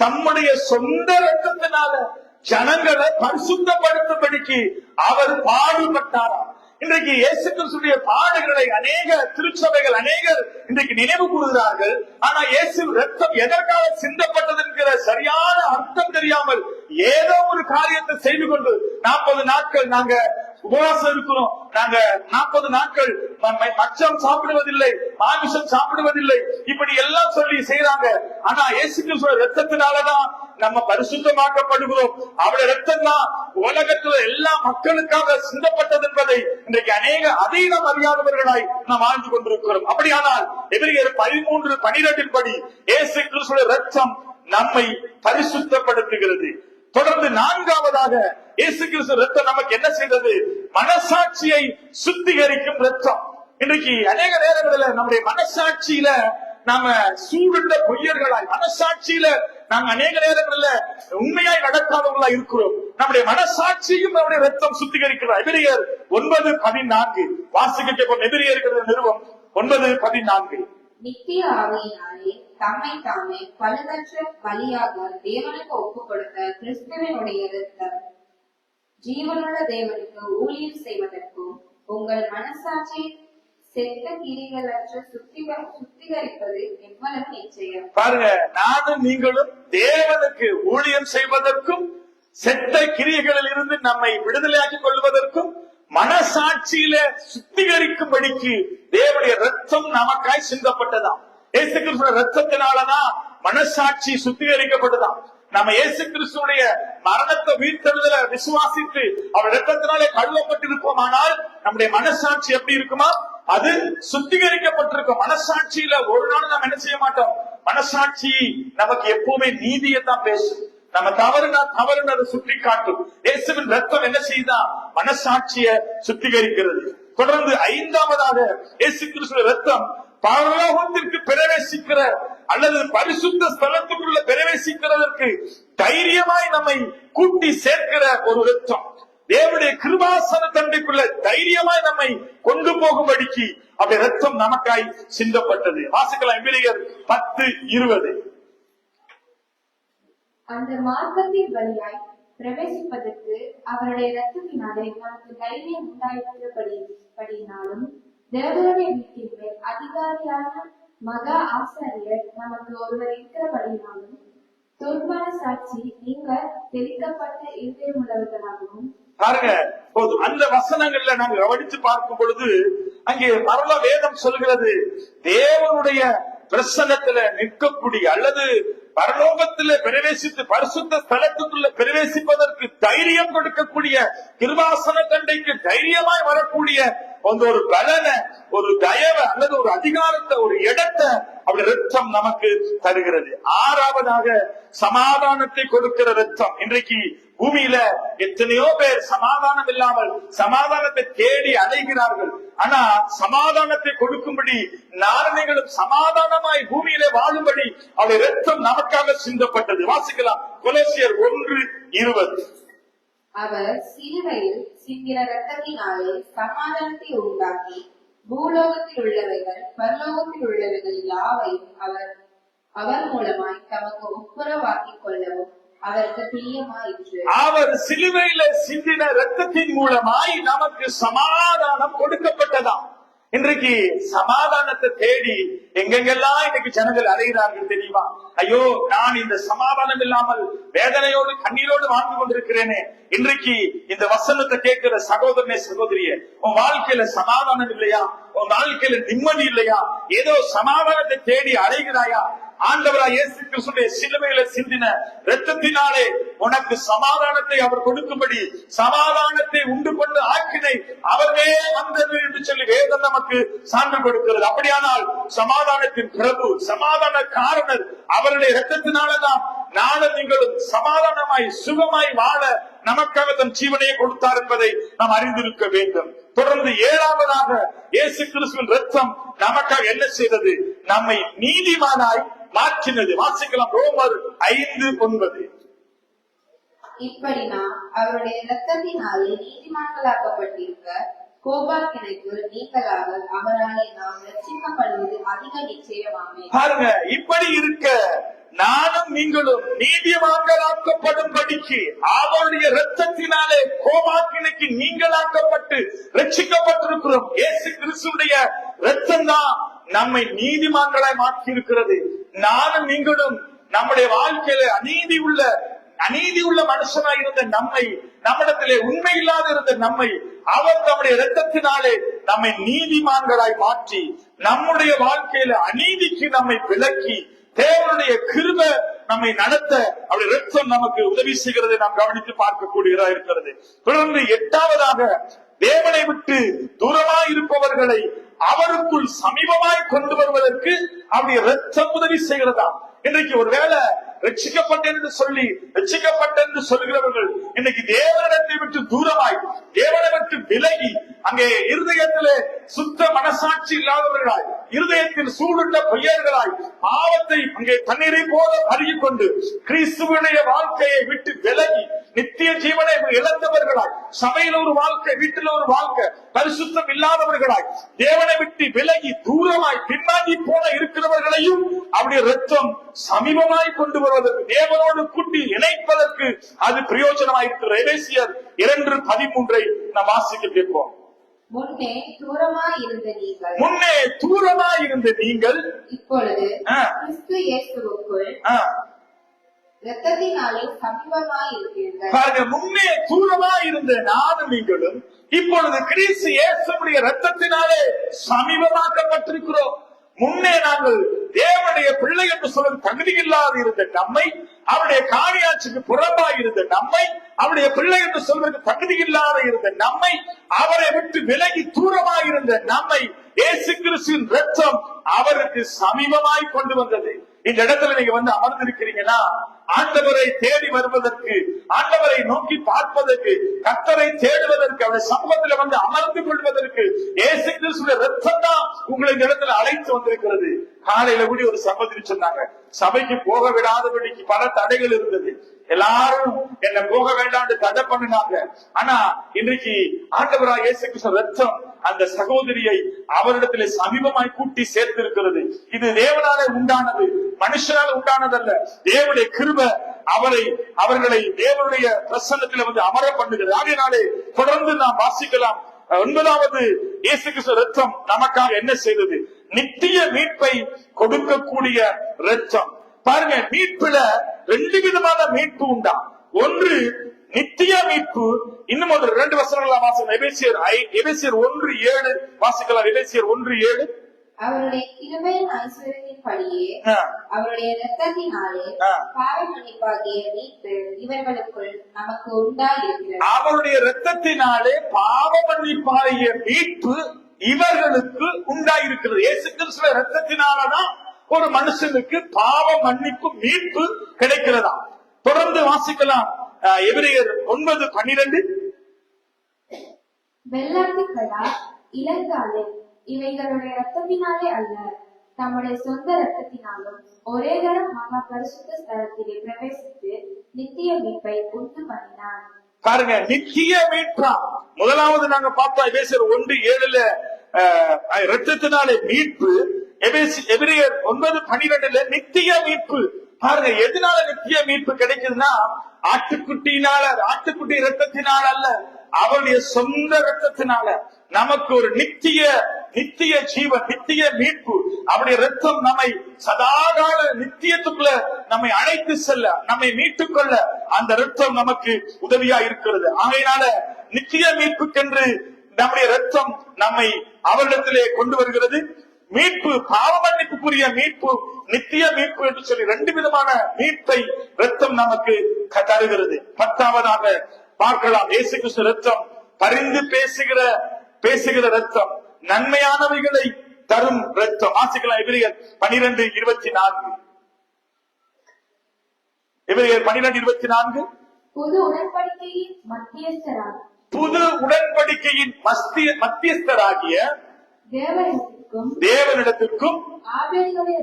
தம்முடைய சொந்த ரத்தத்தினால ஜனங்களை பரிசுத்தப்படுத்தும்படிக்கு அவர் பாடுபட்டாராம். இன்றைக்கு இயேசு கிறிஸ்துடைய பாடுகளை அநேக திருச்சபைகள் அநேகர் இன்றைக்கு நினைவு கூறுகிறார்கள். ஆனா இயேசு ரத்தம் எதற்காக சிந்தப்பட்டது என்கிற சரியான அர்த்தம் தெரியாமல் ஏதோ ஒரு காரியத்தை செய்து கொண்டு 40 நாட்கள் நாங்க உபவாசம் இருக்கிறோம், நாங்க 40 நாட்கள் மச்சம் சாப்பிடுவதில்லை, மாமிசம் சாப்பிடுவதில்லை, இப்படி எல்லாம் சொல்லி செய்யறாங்க. ஆனா இயேசு கிறிஸ்துவ ரத்தத்தினாலதான் நம்ம பரிசுத்தமாக்கப்படுகிறோம். அவருடைய ரத்தம் தான் உலகத்துல எல்லா மக்களுக்காக சிந்தப்பட்டது என்பதை இன்றைக்கு அநேக அதை நாம் அறியாதவர்களாய் நாம் வாழ்ந்து கொண்டிருக்கிறோம். அப்படியானால் எபிரேயர் 13:12 படி இயேசு கிறிஸ்துவின் ரத்தம் நம்மை பரிசுத்தப்படுத்துகிறது. தொடர்ந்து நான்காவதாக இயேசு கிறிஸ்து ரத்தம் நமக்கு என்ன செய்தது? மனசாட்சியை சுத்திகரிக்கும் ரத்தம். இன்றைக்கு அநேக நேரங்களில் நம்முடைய மனசாட்சியில நாம சூடுள்ள பொய்யர்களாய், மனசாட்சியில நாங்க அநேக நேரங்களில் உண்மையாய் நடக்காதவர்களாய் இருக்கிறோம். நம்முடைய மனசாட்சியும் நம்முடைய ரத்தம் சுத்திகரிக்கிறார். எபிரேயர் 9:14 வாசிக்க கேட்போம். எபிரேயர் நிறுவனம் 9:14. நித்திய ஆவியினாலே தம்மை தாமே பழுதற்ற பலியாக தேவனுக்கு ஒப்புக் கொடுத்த கிறிஸ்துவனுடைய ரத்தம் ஜீவனுள்ள தேவனுக்கு ஊழியம் செய்வதற்கும் உங்கள் மனசாட்சி செத்த கிரிகளற்ற சுத்திகரிப்பது எவ்வளவு நிச்சயம். பாருங்க, நானும் நீங்களும் தேவனுக்கு ஊழியம் செய்வதற்கும் செத்த கிரியைகளில் இருந்து நம்மை விடுதலையாக்கிக் கொள்வதற்கும் மனசாட்சியில சுத்திகரிக்கும்படிக்கு தேவனுடைய ரத்தம் நமக்காய் சிந்தப்பட்டதாம். இயேசு கிறிஸ்துவின் ரத்தத்தினாலதான் மனசாட்சி சுத்திகரிக்கப்பட்டதாம். நம்ம இயேசு கிறிஸ்துடைய மரணத்தை உயிர்த்தெழுதல விசுவாசித்து அவர் ரத்தத்தினாலே கழுவப்பட்டிருப்போமானால் நம்முடைய மனசாட்சி எப்படி இருக்குமா? அது சுத்திகரிக்கப்பட்டிருக்கும். மனசாட்சியில ஒரு நாள் நாம் என்ன செய்ய மாட்டோம். மனசாட்சி நமக்கு எப்பவுமே நீதியை தான் பேசும். நம்ம தவறுன்னு அதை சுட்டி காட்டும். இயேசுவின் ரத்தம் என்ன செய்தா? மனசாட்சியை சுத்திகரிக்கிறது. தொடர்ந்து ஐந்தாவதாக இயேசு கிறிஸ்துவின் ரத்தம் பரலோகத்திற்கு பிரவேசிக்கிற அல்லது பரிசுத்த ஸ்தலத்துக்குள்ள பிரவேசிக்கிறதற்கு தைரியமாய் நம்மை கூட்டி சேர்க்கிற ஒரு ரத்தம். தேவனுடைய கிருபாசன தண்டைக்குள்ள தைரியமாய் நம்மை கொண்டு போகும்படிக்கு அவருடைய ரத்தம் நமக்காய் சிந்தப்பட்டது. வாசிக்கலாம் எபிரேயர் 10:20. அந்த மார்க்கத்தின் வழியாய் பிரவேசிப்பதற்கு அவருடைய ரத்தத்தினாலே நமக்கு தைரியம் உண்டாயிருக்கிறபடியினாலும் தேவனுடைய வீட்டின் மேல் அதிகாரியான மகா ஆசாரியர் நமக்கு ஒருவர் இருக்கிறபடியினாலும் துர்மன சாட்சி நீங்க தெளிக்கப்பட்ட இதயமுள்ளவர்களாகவும். பாருங்க, அந்த வசனங்கள்ல நாங்க கவனித்து பார்க்கும் பொழுது அங்கே பரல வேதம் சொல்கிறது, தேவனுடைய பிரசன்னத்துல நிற்கக்கூடிய அல்லது பரலோகத்திலே பிரவேசித்து பரிசுத்த ஸ்தலத்துக்குள்ள பிரவேசிப்பதற்கு தைரியம் கொடுக்கக்கூடிய கிருபாசன தண்டைக்கு தைரியமாய் வரக்கூடிய ஒரு பலனை, ஒரு தயவை அல்லது ஒரு அதிகாரத்தை, ஒரு இடத்தை அவருடைய ரத்தம் நமக்கு தருகிறது. ஆறாவதாக சமாதானத்தை கொடுக்கிற ரத்தம். இன்றைக்கு பூமியில எத்தனையோ பேர் சமாதானம் இல்லாமல் சமாதானத்தை தேடி அலைகிறார்கள். ஆனா சமாதானத்தை கொடுக்கும்படி நாரணைகளும் சமாதானமாய் பூமியிலே வாழும்படி அவருடைய ரத்தம் நமக்காக சிந்தப்பட்டது. வாசிக்கலாம் கொலோசியர் 1:20. அவர் சிலுவையில் சிந்தின ரத்தத்தினாலே சமாதானத்தை உண்டாக்கி பூலோகத்தில் உள்ளவைகள் பரலோகத்தில் உள்ளவைகள் யாவையும் அவர் மூலமாய் தமக்கு ஒப்புரவாக்கிக் கொள்ளவும் அவருக்கு பிரியமாயிற்று. அவர் சிலுவையில சிந்தின ரத்தத்தின் மூலமாய் நமக்கு சமாதானம் கொடுக்கப்பட்டதாம். இன்றைக்கு சமாதானத்தை தேடி எங்கெங்கெல்லாம் இன்னைக்கு ஜனங்கள் அலைகிறார்கள் தெரியுமா? ஐயோ, நான் இந்த சமாதானம் இல்லாமல் வேதனையோடு கண்ணீரோடு வாழ்ந்து கொண்டிருக்கிறேனே. இன்றைக்கு இந்த வசனத்தை கேட்கிற சகோதரனே, சகோதரியே, உன் வாழ்க்கையில சமாதானம் இல்லையா? உன் வாழ்க்கையில நிம்மதி இல்லையா? ஏதோ சமாதானத்தை தேடி அலைகிறாயா? ஆண்டவராய் இயேசு கிறிஸ்துடைய சிலுவையில சிந்தின இரத்தத்தினாலே உனக்கு சமாதானத்தை அவர் கொடுக்கும்படி சமாதானத்தை உண்டு கொண்டு ஆக்கினை அவரே வந்தது என்று சொல்லி வேதம் நமக்கு சான்று கொடுக்கிறது. அப்படியானால் சமாதானத்தின் பிரபு, சமாதான காரணர் அவருடைய இரத்தத்தினாலதான் நானும் நீங்களும் சமாதானமாய் சுகமாய் வாழ நமக்காக தன் ஜீவனையை கொடுத்தார் என்பதை நாம் அறிந்திருக்க வேண்டும். தொடர்ந்து 7ஆவதாக இயேசு கிறிஸ்துவின் இரத்தம் நமக்காக என்ன செய்தது? நம்மை நீதிமானாய் மாற்றினது. வாசிக்கலாம் ரோமர் 5:9. இப்படி நாம் அவருடைய இரத்தத்தினாலே நீதிமான்களாக்கப்பட்டிருக்க கோபாக்கினைக்கு நீங்களாக அவராலே நாம் ரட்சிக்கப்படுவது அதிக நிச்சயமாமே. பாருங்க, இப்படி இருக்க நானும் நீங்களும் நீதிமான்களாக்கப்படும்படிக்கு அவருடைய இரத்தத்தினாலே கோபாக்கினைக்கு நீங்களாக்கப்பட்டு ரட்சிக்கப்பட்டிருக்கிறோம். இயேசு கிறிஸ்துடைய இரத்தம் தான் நம்மை நீதிமான்களாய் மாற்றி இருக்கிறது. நானும் நீங்களும் நம்முடைய வாழ்க்கையில அநீதி உள்ள மனுஷனாய் இருந்த நம்மை, நம்மிடத்திலே உண்மை இல்லாத இருந்த நம்மை அவர் நம்முடைய இரத்தத்தினாலே நம்மை நீதிமான்களாய் மாற்றி நம்முடைய வாழ்க்கையில அநீதிக்கு நம்மை விலக்கி தேவனுடைய கிருபை நம்மை நடத்த அவருடைய இரத்தம் நமக்கு உதவி செய்கிறதை நாம் கவனித்து பார்க்கக்கூடியதா இருக்கிறது. தொடர்ந்து 8ஆவதாக தேவனை விட்டு தூரமாய் இருப்பவர்களை அவருக்குள் சமீபமாய் கொண்டு வருவதற்கு அவருடைய இரத்தம் உதவி செய்கிறதா. இன்றைக்கு ஒருவேளை ரட்சிக்கப்பட்டேன் என்று சொல்கிறவர்கள் இன்னைக்கு தேவனிடத்தை விட்டு தூரமாய், தேவனை விட்டு விலகி, அங்கே இருதயத்திலே சுத்த மனசாட்சி இல்லாதவர்களாய், இருதயத்தில் சூடுள்ள பொய்யர்களாய், பாவத்தை அங்கே தண்ணீரை போல பருகிக் கொண்டு கிறிஸ்துவனுடைய வாழ்க்கையை விட்டு விலகி நித்திய ஜீவனை இழந்தவர்களாய், சபையில் ஒரு வாழ்க்கை, வீட்டில் ஒரு வாழ்க்கை, பரிசுத்தம் இல்லாதவர்களாய், தேவனை விட்டு விலகி தூரமாய் பின்னாடி போல இருக்கிறவர்களையும் அவருடைய இரத்தம் சமீபமாய் கொண்டு வருவதற்கு, தேவனோடு கூட்டி இணைப்பதற்கு அது பிரயோஜனமாய் இருக்கிற எபேசியர் 2:13 நாம் வாசிக்க கேட்போம். முன்னே தூரமாய் இருந்த நீங்கள் இப்பொழுது கிறிஸ்து இயேசுவுக்குள் இரத்தத்தினாலே சமீபமாய் இருக்கிறீர்கள். பாருங்க, முன்னே தூரமாய் இருந்த நானும் நீங்களும் இப்பொழுது கிறிஸ்து இயேசுவுடைய இரத்தத்தினாலே சமீபமாக்கப்பட்டிருக்கிறோம். முன்னே நாங்கள் தேவனுடைய பிள்ளை என்று சொல்ல தகுதி இல்லாத இருந்த நம்மை, அவருடைய காணியாட்சிக்கு புறம்பாய் இருந்த நம்மை, அவருடைய பிள்ளை என்று சொல்வதற்கு தகுதி இல்லாத இருந்த நம்மை, அவரை விட்டு விலகி தூரமாய் இருந்த நம்மை இயேசு கிறிஸ்துவின் இரத்தம் அவருக்கு சமீபமாய் கொண்டு வந்தது. இந்த இடத்துல நீங்க வந்து அமர்ந்திருக்கிறீங்கன்னா ஆண்டவரை தேடி வருவதற்கு, ஆண்டவரை நோக்கி பார்ப்பதற்கு, கர்த்தரை தேடுவதற்கு, அவருடைய சமூகத்துல வந்து அமர்ந்து கொள்வதற்கு இயேசு கிறிஸ்துவின் இரத்தம் தான் உங்களை இந்த இடத்துல அழைத்து வந்திருக்கிறது. காலையில கூடி ஒரு சகோதரி சொன்னாங்க, சபைக்கு போக விடாதபடிக்கு பல தடைகள் இருந்தது, எல்லாரும் என்ன போக வேண்டாம் தடை பண்ணினாங்க. ஆனா இன்றைக்கு ஆண்டவராய் இயேசு கிறிஸ்து இரத்தம் அந்த சகோதரியை அவரிடத்திலே சமீபமாய் கூட்டி சேர்த்து இருக்கிறது. இது தேவனாலே உண்டானது, மனுஷனால உண்டானதல்ல. தேவனுடைய கிருபை அவர்களை தேவனுடைய பிரசன்னத்தில் வந்து அமர பண்ணுகிறது. ஆகையினாலே தொடர்ந்து நாம் வாசிக்கலாம். 9வது இயேசு கிறிஸ்து இரத்தம் நமக்காக என்ன செய்தது? நித்திய மீட்பை கொடுக்கக்கூடிய இரத்தம். பாருங்க, மீட்புல 2 விதமான மீட்பு உண்டா. ஒன்று நித்திய மீட்பு, இன்னும் ஒரு 2 வசனங்கள் வாசிக்கலாம். எபேசியர் 1:7 வாசிக்கலாம். எபேசியர் 1:7. அவருடைய கிருபையின் ஐஸ்வரியத்தின்படியே அவருடைய இரத்தத்தினாலே பாவ மன்னிப்பாகிய மீட்பு இவர்களுக்குள் நமக்கு உண்டாயிருக்கிறது. அவருடைய இரத்தத்தினாலே பாவ மன்னிப்பாகிய மீட்பு இவர்களுக்கு உண்டாயிருக்கிறது. இயேசு கிறிஸ்துவின் இரத்தத்தினாலதான் ஒரு மனுஷனுக்கு பாவ மன்னிப்பு, மீட்பு கிடைக்கிறதா. தொடர்ந்து வாசிக்கலாம். எபிரேயர் 9:12. வெள்ளாட்டுக்கடா, இளங்காலை இவைகளுடைய இரத்தத்தினாலே அல்ல, தம்முடைய சொந்த இரத்தத்தினாலும் ஒரே தரம் மகா பரிசுத்த ஸ்தலத்திலே பிரவேசித்து நித்திய மீட்பை உண்டு பண்ணினார். பாருங்க, நித்திய மீட்பா. முதலாவது நாங்க பார்த்தோம் எபேசியர் 1:7 இரத்தத்தினாலே மீட்பு. எபிரேயர் 9:12 நித்திய மீட்பு. பாருங்க, எதனால நித்திய மீட்பு கிடைக்குதுன்னா ஆட்டுக்குட்டி இரத்தத்தினால அல்ல, அவருடைய சொந்த இரத்தத்தினால நமக்கு ஒரு நித்திய ஜீவன், நித்திய மீட்பு. அவருடைய இரத்தம் நம்மை சதாகால நித்தியத்துக்குள்ள நம்மை அழைத்து செல்ல, நம்மை மீட்டுக் கொள்ள அந்த இரத்தம் நமக்கு உதவியா இருக்கிறது. ஆகையினால நித்திய மீட்புக்கென்று நம்முடைய இரத்தம் நம்மை அவரிடத்திலே கொண்டு வருகிறது. மீட்பு, பாவ மன்னிப்புக்குரிய மீட்பு, நித்திய மீட்பு என்று சொல்லி 2 விதமான மீட்பை ரத்தம் நமக்கு தருகிறது. 10ஆவதாக பார்க்கலாம், இயேசு கிறிஸ்து ரத்தம் பரிந்து பேசுகிற ரத்தம், நன்மையானவைகளை தரும் ரத்தம். வாசிக்கலாம் எபிரேயர் 12:24. எபிரேயர் 12:24. புது உடன்படிக்கையின் மத்தியஸ்தராகிய தேவனிடத்திற்கும் ஆபேலுடைய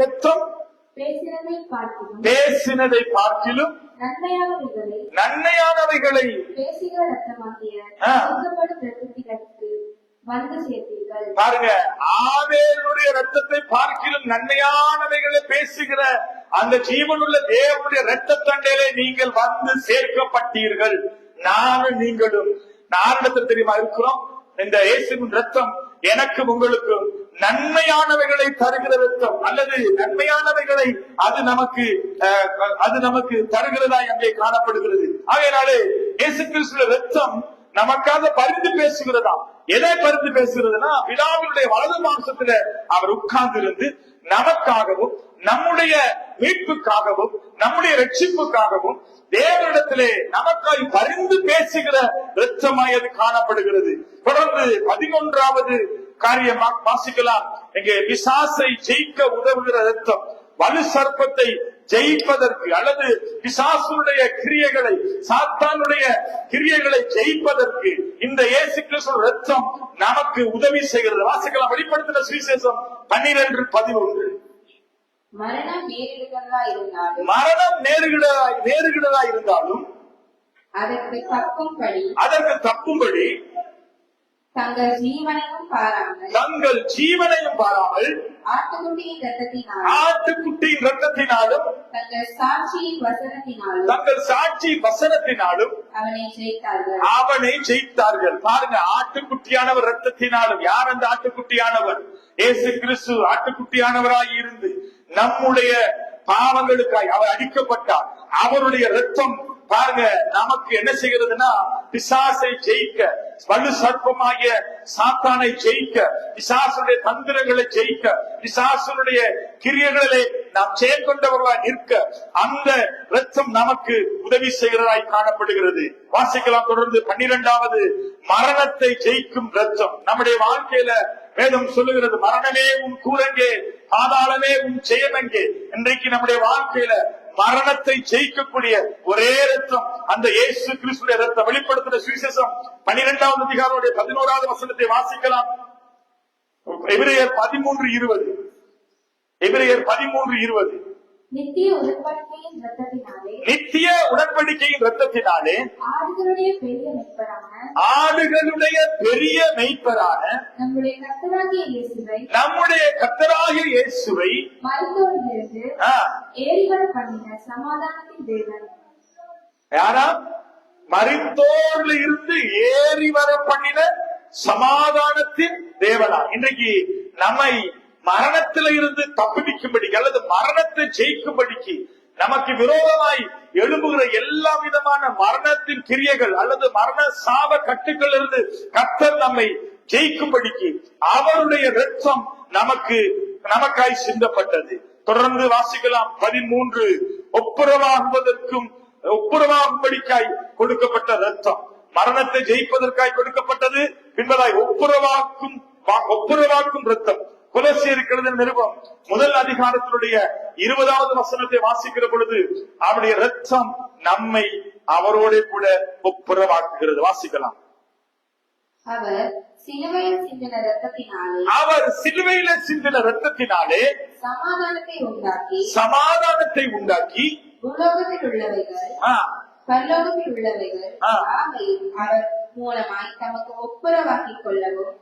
ரத்தம் பேசினதை பார்க்கிலும் நன்மையானவைகளை பேசுகிற ரத்தமாகிய வந்து சேர்த்தீர்கள். பாருங்க, ஆபேலுடைய ரத்தத்தை பார்க்கிலும் நன்மையானவைகளை பேசுகிற அந்த ஜீவனுள்ள தேவனுடைய ரத்த தண்டையிலே நீங்கள் வந்து சேர்க்கப்பட்டீர்கள். நானும் நீங்களும் நாரிடத்தில் தெரியுமா இருக்கிறோம். இந்த இயேசுவின் ரத்தம் எனக்கும் உங்களுக்கும் நன்மையானவைகளை தருகிற ரத்தம், அல்லது நன்மையானவைகளை அது நமக்கு தருகிறதா அங்கே காணப்படுகிறது. ஆகையினாலே இயேசு கிறிஸ்துவின் ரத்தம் நமக்காக பரிந்து பேசுகிறதா? எதை பரிந்து பேசுகிறதுனா, பிதாவினுடைய வலது மாம்சத்துல அவர் உட்கார்ந்து இருந்து நமக்காகவும் நம்முடைய மீட்புக்காகவும் நம்முடைய ரட்சிப்புக்காகவும் தேவனிடத்திலே நமக்காய் பரிந்து பேசுகிற இரத்தமாய் அது காணப்படுகிறது. தொடர்ந்து 11வது காரியம் வாசிக்கலாம். இங்கே பிசாசை ஜெயிக்க உதவுகிற இரத்தம், வலு சர்ப்பத்தை ஜெயிப்பதற்கு அல்லது பிசாசுடைய கிரியைகளை, சாத்தானுடைய கிரியைகளை ஜெயிப்பதற்கு இந்த இயேசு கிறிஸ்து ரத்தம் நமக்கு உதவி செய்கிறது. வாசிக்கலாம் வெளிப்படுத்தின சுவிசேஷம் 12:11. மரணம் நேருகிறதா இருந்தாலும் அதற்கு தப்பும்படி தங்கள் ஜீவனையும் பாராமல் ஆட்டுக்குட்டியின் ரத்தத்தினாலும் தங்கள் சாட்சியின் வசனத்தினாலும் அவனை ஜெயித்தார்கள். பாருங்க, ஆட்டுக்குட்டியானவர் ரத்தத்தினாலும். யார் அந்த ஆட்டுக்குட்டியானவர்? இயேசு கிறிஸ்து ஆட்டுக்குட்டியானவராய் இருந்து நம்முடைய பாவங்களுக்காய் அவர் அடிக்கப்பட்டார். அவருடைய ரத்தம் பாருங்க நமக்கு என்ன செய்கிறதுனா, பிசாசை ஜெயிக்க, வலு சர்ப்பமாகிய சாத்தானை ஜெயிக்க, பிசாசுடைய தந்திரங்களை ஜெயிக்க, பிசாசுடைய கிரியைகளிலே நாம் செயற்கொண்டவர்களாய் நிற்க அந்த ரத்தம் நமக்கு உதவி செய்கிறதாய் காணப்படுகிறது. வாசிக்கலாம் தொடர்ந்து 12வது மரணத்தை ஜெயிக்கும் ரத்தம். நம்முடைய வாழ்க்கையில வேதம் சொல்லுகிறது, மரணமே உன் கூரங்கே, பாதாளமே உன் ஜெயமெங்கே. இன்றைக்கு நம்முடைய வாழ்க்கையில மரணத்தை ஜெயிக்கக்கூடிய ஒரே ரத்தம் அந்த இயேசு கிறிஸ்துவின் ரத்தம். வெளிப்படுத்தின சுவிசேஷம் 12வது அதிகாரத்துடைய 11வது வசனத்தை வாசிக்கலாம். எபிரேயர் 13:20. எபிரேயர் 13:20. நித்திய உடன்படிக்கையின் இரத்தத்தினாலே ஆடுகளுடைய பெரிய மெய்ப்பரான நம்முடைய கர்த்தராகிய இயேசுவை மரித்தோரிலிருந்து ஏறிவர பண்ணின சமாதானத்தின் தேவன். யாரா? மரித்தோர்ல இருந்து ஏறி வர பண்ணின சமாதானத்தின் தேவனா. இன்றைக்கு நம்மை மரணத்தில இருந்து தப்புவிக்கும்படிக்கு அல்லது மரணத்தை ஜெயிக்கும்படிக்கு நமக்கு விரோதமாய் எழும்புகிற எல்லா விதமான மரணத்தின் கிரியைகள் அல்லது மரண சாப கட்டுக்கள் இருந்து கர்த்தர் நம்மை ஜெயிக்கும்படிக்கு அவருடைய இரத்தம் நமக்காய் சிந்தப்பட்டது. தொடர்ந்து வாசிக்கலாம் 13. ஒப்புரவாகும்படிக்காய் கொடுக்கப்பட்ட இரத்தம் மரணத்தை ஜெயிப்பதற்காய் கொடுக்கப்பட்டது. பின்பதாய் ஒப்புரவாக்கும் இரத்தம். கொலோசியர் நிருபம் 1 அதிகாரத்தினுடைய 20வது வசனத்தை வாசிக்கிற பொழுது அவருடைய இரத்தம் நம்மை அவரோட கூட ஒப்புரவாக்குகிறது. வாசிக்கலாம். அவர் சிலுவையில் சிந்தின இரத்தத்தினாலே சமாதானத்தை உண்டாக்கி பூலோகத்தில் உள்ளவைகள் பரலோகத்தில் உள்ளவைகள் அவர் மூலமாய் தமக்கு ஒப்புரவாக்கிக் கொள்ளவும்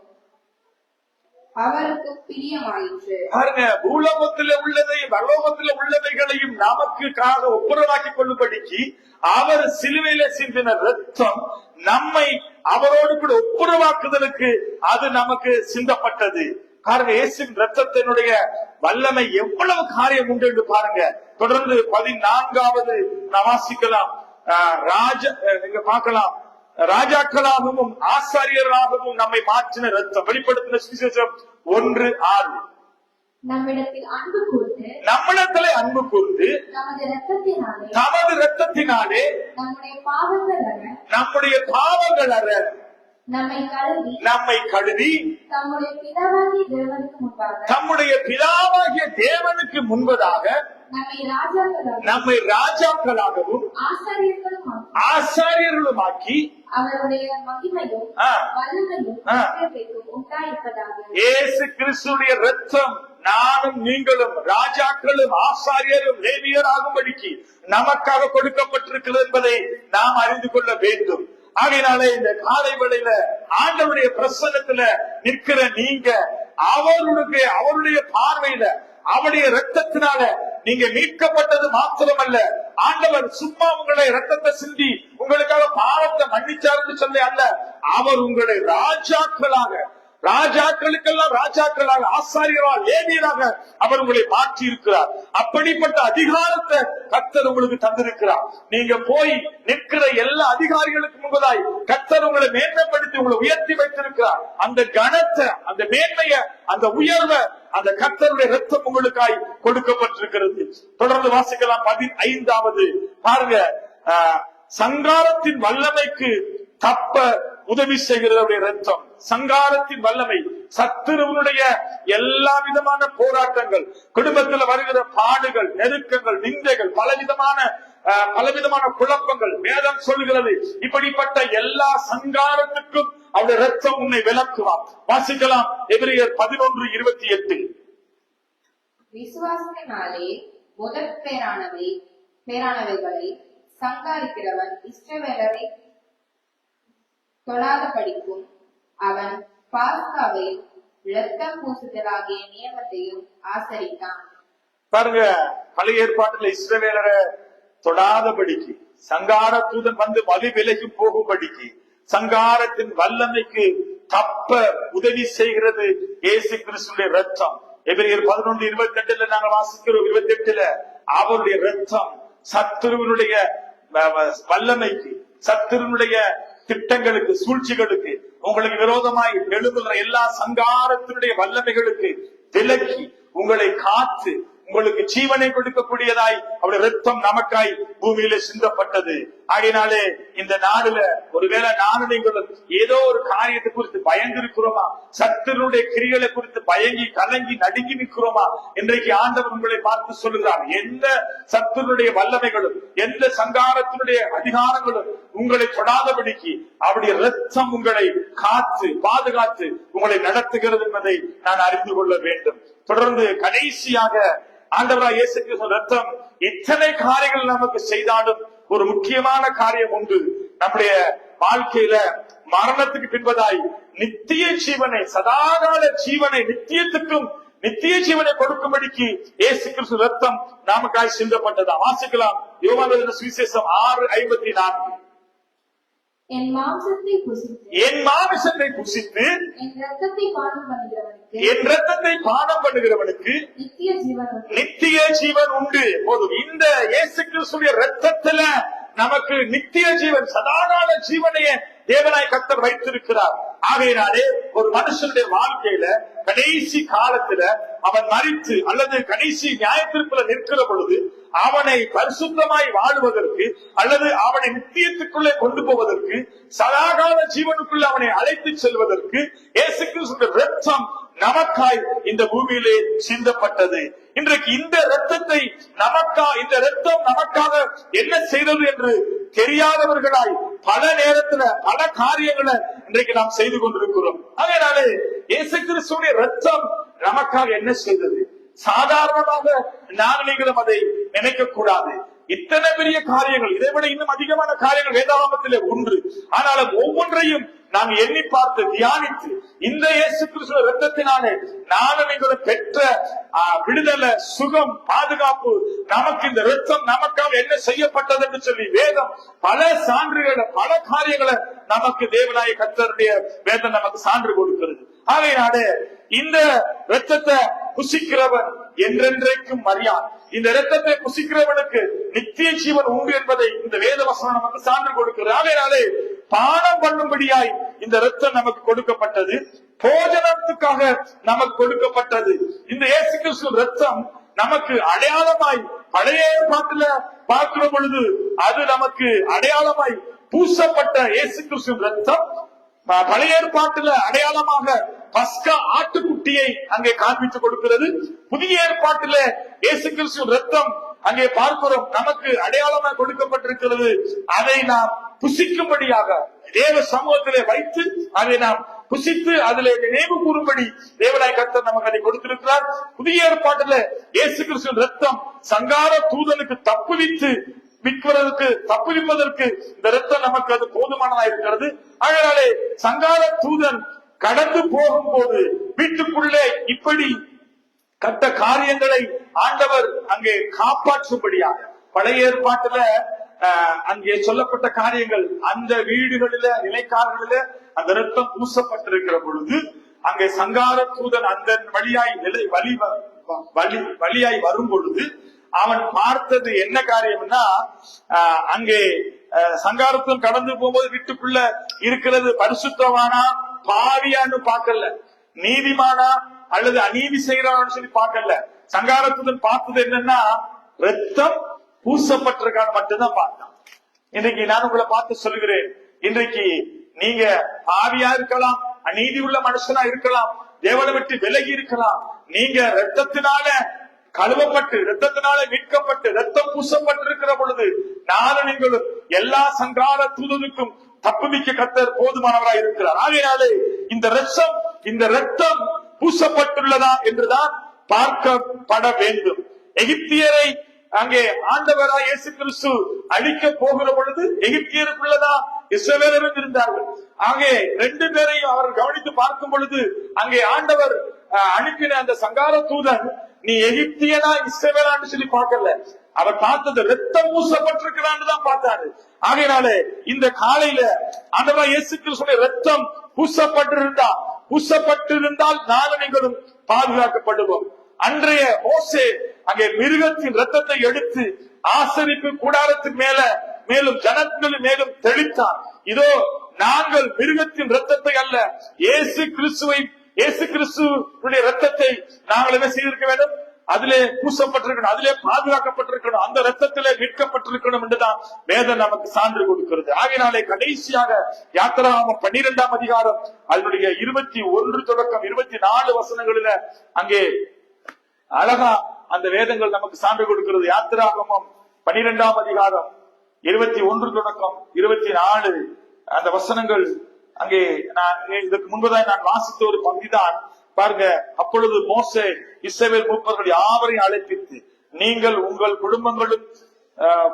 அவருக்கு பிரியமாயிற்று. பாருங்க, பூலோகத்தில் உள்ளதையும் பரலோகத்தில் உள்ளவைகளையும் நமக்காக ஒப்புரவாக்கிக் கொள்ளும்படிக்கு அவர் சிலுவையில சிந்தின ரத்தம் நம்மை அவரோடு கூட ஒப்புரவாக்குதலுக்கு அது நமக்கு சிந்தப்பட்டது. பாருங்க, இயேசுவின் ரத்தத்தினுடைய வல்லமை எவ்வளவு காரியம் உண்டு என்று பாருங்க. தொடர்ந்து 14வது நாம் வாசிக்கலாம். பார்க்கலாம் ராஜாக்களாகவும் ஆசாரியர்களாகவும் நம்மை மாற்றின ரத்தம். வெளிப்படுத்தின சுவிசேஷம் 1:6. நம்மிடத்தில் அன்பு கூர்ந்து நம்மிடத்திலே அன்பு கூர்ந்து நமது இரத்தத்தினாலே நம்முடைய பாவங்கள் அற நம்மை கழுவி தம்முடைய பிதாவாகிய தேவனுக்கு முன்பாக நம்மை ராஜாக்களாகவும் ஆசாரியர்களுமாக்கி அவருடைய மகிமையும் வல்லமையும் உண்டாயிருப்பதாக. இயேசு கிறிஸ்துடைய இரத்தம் நானும் நீங்களும் ராஜாக்களும் ஆசாரியரும் லேவியராகும்படிக்கு நமக்காக கொடுக்கப்பட்டிருக்கிறது என்பதை நாம் அறிந்து கொள்ள வேண்டும். ஆகையினாலே இந்த காலை வேளையில ஆண்டவருடைய பிரசன்னத்துல நிற்கிற நீங்க அவருடைய பார்வையில அவருடைய இரத்தத்தினால நீங்க மீட்கப்பட்டது மாத்திரமல்ல, ஆண்டவர் சும்மா உங்களை இரத்தத்தை சிந்தி உங்களுக்காக பாவத்தை மன்னிச்சாருன்னு சொல்லி அல்ல, அவர் உங்களை ராஜாக்களுக்கெல்லாம் ராஜாக்களாக ஆசாரியராக லேவியராக அவர் உங்களை மாற்றி இருக்கிறார். அப்படிப்பட்ட அதிகாரத்தை கர்த்தர் உங்களுக்கு தந்திருக்கிறார். நீங்க போய் நிற்கிற எல்லா அதிகாரிகளுக்கு முன்பதாய் கர்த்தர் உங்களை மேன்மைப்படுத்தி உங்களை உயர்த்தி வைத்திருக்கிறார். அந்த கனத்தை, அந்த மேன்மைய, அந்த உயர்வை அந்த கர்த்தருடைய இரத்தம் உங்களுக்காய் கொடுக்கப்பட்டிருக்கிறது. தொடர்ந்து வாசிக்கலாம் 15வது. பாருங்க, சங்காரத்தின் வல்லமைக்கு தப்ப உதவி செய்கிறவருடைய இரத்தம். சங்காரத்தின் வல்லமை, சத்துருவனுடைய எல்லா விதமான போராட்டங்கள், குடும்பத்தில் வருகிற பாடுகள், நெருக்கங்கள், நிந்தைகள், பலவிதமான குழப்பங்கள், வேதம் சொல்கிறது இப்படிப்பட்ட எல்லா சங்காரத்துக்கும் அவருடைய இரத்தம் உன்னை விலக்குவார். வாசிக்கலாம் எபிரேயர் 11:28. விசுவாசத்தினாலே முதற் பேரானவைகளை சங்காரிக்கிறவன் இஸ்ரவேலரை தொழாத படிக்கும் அவன் பாஸ்காவை இரத்தம் பூசுதலாகிய நியமத்தையும் ஆசரித்தான். பாருங்க, பழைய ஏற்பாட்டுல இஸ்ரவேலரை தொடாதபடிக்கு, சங்கார தூதன் வந்து வலி விலகி போகும்படிக்கு, சங்காரத்தின் வல்லமைக்கு தப்ப உதவி செய்கிறது இயேசு கிறிஸ்துவின் இரத்தம். எபிரேயர் 11:28 நாங்கள் வாசிக்கிறோம். 28 அவருடைய இரத்தம் சத்துருவினுடைய வல்லமைக்கு, சத்துருவினுடைய திட்டங்களுக்கு, சூழ்ச்சிகளுக்கு, உங்களுக்கு விரோதமாய் எழும்புகிற எல்லா சங்காரத்தினுடைய வல்லமைகளுக்கு விலக்கி உங்களை காத்து உங்களுக்கு ஜீவனை கொடுக்கக்கூடியதாய் அவருடைய இரத்தம் நமக்காய் பூமியில சிந்தப்பட்டது. ஆகையினாலே இந்த நாடுல ஒருவேளை நானும் நீங்களும் ஏதோ ஒரு காரியத்தை குறித்து பயந்திருக்கிறோமா, சத்துருடைய கிரிகளை குறித்து பயங்கி கலங்கி நடுங்கி நிற்கிறோமா? இன்றைக்கு ஆண்டவர் உங்களை பார்த்து சொல்லுகிறார், எந்த சத்துருடைய வல்லமைகளும் எந்த சங்காரத்தினுடைய அதிகாரங்களும் உங்களை தொடாதபடிக்கு அவருடைய இரத்தம் உங்களை காத்து பாதுகாத்து உங்களை நடத்துகிறது என்பதை நான் அறிந்து கொள்ள வேண்டும். தொடர்ந்து கடைசியாக ஆண்டவராய் இயேசு கிறிஸ்து இரத்தம் இத்தனை காரியங்கள் நமக்கு செய்தாலும் ஒரு முக்கியமான காரியம் உண்டு. நம்முடைய வாழ்க்கையில மரணத்துக்கு பின்பதாய் நித்திய ஜீவனை, சதாகால ஜீவனை, நித்திய ஜீவனை கொடுக்கும்படிக்கு இயேசு கிறிஸ்து இரத்தம் நமக்காய் சிந்தப்பட்டதா. வாசிக்கலாம் யோவான் எழுதின சுவிசேஷம் 6:54. என் மாம்சத்தை புசித்து என் இரத்தத்தை பானம் பண்ணுகிறவனுக்கு நித்திய ஜீவன் உண்டு. போதும். இந்த இயேசு கிறிஸ்துவின் இரத்தத்துல நமக்கு நித்திய ஜீவன், சதாகால ஜீவனைய தேவனாய் கர்த்தர் வைத்திருக்கிறார். ஆகையினாலே ஒரு மனுஷனுடைய வாழ்க்கையில கடைசி காலத்துல அவன் மரித்து அல்லது கடைசி நியாயத்திற்குள்ள நிற்கிற பொழுது அவனை பரிசுத்தமாய் வாழுவதற்கு அல்லது அவனை நித்தியத்துக்குள்ளே கொண்டு போவதற்கு, சதாகால ஜீவனுக்குள்ள அவனை அழைத்து செல்வதற்கு இயேசு கிறிஸ்துவின் இரத்தம் நமக்காய் இந்த பூமியிலே சிந்தப்பட்டது. இன்றைக்கு இந்த இரத்தம் நமக்காக என்ன செய்தது என்று தெரியாதவர்களாய் பல நேரத்துல பல காரியங்களை இன்றைக்கு நாம் செய்து கொண்டிருக்கிறோம். அதனாலே இயேசு கிறிஸ்துவின் இரத்தம் நமக்காக என்ன செய்தது? சாதாரணமாக நாங்களும் அதை நினைக்க கூடாது. இத்தனை பெரிய காரியங்கள், இதை விட இன்னும் அதிகமான காரியங்கள் வேதாகமத்திலே உண்டு. ஆனாலும் ஒவ்வொன்றையும் நாங்கள் எண்ணி பார்த்து தியானித்து இந்த இயேசு கிறிஸ்துவ இரத்தத்தினாலே நானும் நீங்களும் பெற்ற விடுதலை, சுகம், பாதுகாப்பு, நமக்கு இந்த இரத்தம் நமக்காக என்ன செய்யப்பட்டது என்று சொல்லி வேதம் பல சான்றுகளை, பல காரியங்களை நமக்கு தேவனாய கர்த்தருடைய வேதம் நமக்கு சான்று கொடுக்கிறது. ஆகையினாலே இந்த இரத்தத்தை புசிக்கிறவன் என்றென்றைக்கும் மறியான். இந்த இரத்தத்தை புசிக்கிறவனுக்கு நித்திய ஜீவன் உண்டு என்பதை இந்த வேத வசனம் நமக்கு சான்று கொடுக்கிறது. ஆகையாலே பானம் பண்ணும்படியாய் இந்த இரத்தம் நமக்கு கொடுக்கப்பட்டது, போஜனத்துக்காக நமக்கு கொடுக்கப்பட்டது. இந்த இயேசு கிறிஸ்து இரத்தம் நமக்கு அடையாளமாய் பழைய ஏற்பாட்டுல பார்க்கிற பொழுது அது நமக்கு அடையாளமாய் பூசப்பட்ட இயேசு கிறிஸ்து இரத்தம் பழைய ஏற்பாட்டுல அடையாளமாக பஸ்கா ஆட்டுக்குட்டியை அங்கே காண்பித்து கொடுக்கிறது. புதிய ஏற்பாட்டில இயேசு கிறிஸ்து ரத்தம் அங்கே பார்க்கிறோம் நமக்கு அடையாளமாக கொடுக்கப்பட்டிருக்கிறது. அதை நாம் புசிக்கும்படியாக தேவ சமூகத்திலே வைத்து அதை நாம் புசித்து அதிலே நினைவு கூறும்படி தேவனாய் கர்த்தர் நமக்கு அதை கொடுத்திருக்கிறார். புதிய ஏற்பாட்டில இயேசு கிறிஸ்து ரத்தம் சங்கார தூதனுக்கு தப்புவிப்பதற்கு இந்த ரத்தம் நமக்கு அது போதுமானதா இருக்கிறது. அதனாலே சங்கார தூதன் கடந்து போகும்போது வீட்டுக்குள்ளே இப்படி கட்ட காரியங்களை ஆண்டவர் அங்கே காப்பாற்றும்படியாக பழைய ஏற்பாட்டுல அங்கே சொல்லப்பட்ட காரியங்கள் அந்த வீடுகளில நிலைக்காரர்களில அந்த ரத்தம் பூசப்பட்டிருக்கிற பொழுது அங்கே சங்கார தூதன் அந்த வழியாய் வரும் பொழுது அவன் பார்த்தது என்ன காரியம்னா, அங்கே சங்காரத்தும் கடந்து போகும்போது வீட்டுக்குள்ள இருக்கிறது பரிசுத்தவானா பாவியான்னு பார்க்கல, நீதிமானா அல்லது அநீதி செய்யறான்னு சொல்லி பார்க்கல. சங்காரத்துடன் பார்த்தது என்னன்னா ரத்தம் பூசப்பட்டிருக்கான்னு மட்டும்தான் பார்த்தான். இன்றைக்கு நான் உங்களை பார்த்து சொல்கிறேன், இன்றைக்கு நீங்க பாவியா இருக்கலாம், அநீதி உள்ள மனுஷனா இருக்கலாம், தேவனை விட்டு விலகி இருக்கலாம். நீங்க ரத்தத்தினால கழுவப்பட்டு ரத்தத்தினால மீட்கப்பட்டு ரத்தம் பூசப்பட்டிருக்கிற பொழுது நானும் நீங்களும் எல்லா சங்கார தூதனுக்கும் தப்புவிக்க கர்த்தர் போதுமானவராய் இருக்கிறார். ஆகையாலே இந்த ரத்தம் பூசப்பட்டுள்ளதா என்றுதான் பார்க்கப்பட வேண்டும். எகிப்தியரை அங்கே ஆண்டவராய் இயேசு கிறிஸ்து அழிக்க போகிற பொழுது எகிப்தியருக்குள்ளதா இஸ்ரவேலரும் இருந்தார்கள். அங்கே ரெண்டு பேரையும் அவர் கவனித்து பார்க்கும் பொழுது அங்கே ஆண்டவர் அனுப்பின அந்த சங்கார தூதன் நீ எகிப்தியனா இஸ்ரவேலான்னு சொல்லி பார்க்கல, அவர் பார்த்தது ரத்தம் பூசப்பட்டிருக்கிறான்னு தான் பார்த்தாரு. ஆகையினாலே இந்த காலையில ஆண்டவராய் இயேசு கிறிஸ்துவின் ரத்தம் பூசப்பட்டிருந்தால் நானும் நீங்களும் பாதுகாக்கப்படுவோம். அன்றைய மோசே அங்கே மிருகத்தின் ரத்தத்தை எடுத்து ஆசரிப்பு கூடாரத்தின் மேலும் ஜனங்களின் மேலும் தெளித்தான். இதோ நாங்கள் மிருகத்தின் ரத்தத்தை அல்ல, இயேசு கிறிஸ்துவுடைய ரத்தத்தை நாங்கள் என்ன செய்திருக்க வேண்டும், அதிலே பூசப்பட்டிருக்கணும், அதிலே பாதுகாக்கப்பட்டிருக்கணும், அந்த ரத்தத்திலே மீட்கப்பட்டிருக்கணும் என்றுதான் வேதம் நமக்கு சான்று கொடுக்கிறது. ஆகையினாலே கடைசியாக யாத்திராகமம் 12ஆம் அதிகாரம் அதனுடைய 21 தொடக்கம் 24 வசனங்களில அங்கே அழகா அந்த வேதங்கள் நமக்கு சான்று கொடுக்கிறது. யாத்திராகமம் 12ஆம் அதிகாரம் 21 தொடக்கம் 24 அந்த வசனங்கள் அங்கே இதற்கு முன்பதாக நான் வாசித்த ஒரு பகுதிதான் பாருங்க. அப்பொழுது மோசே இஸ்ரவேல் மூப்பர்கள் யாவரையும் அழைப்பித்து, நீங்கள் உங்கள்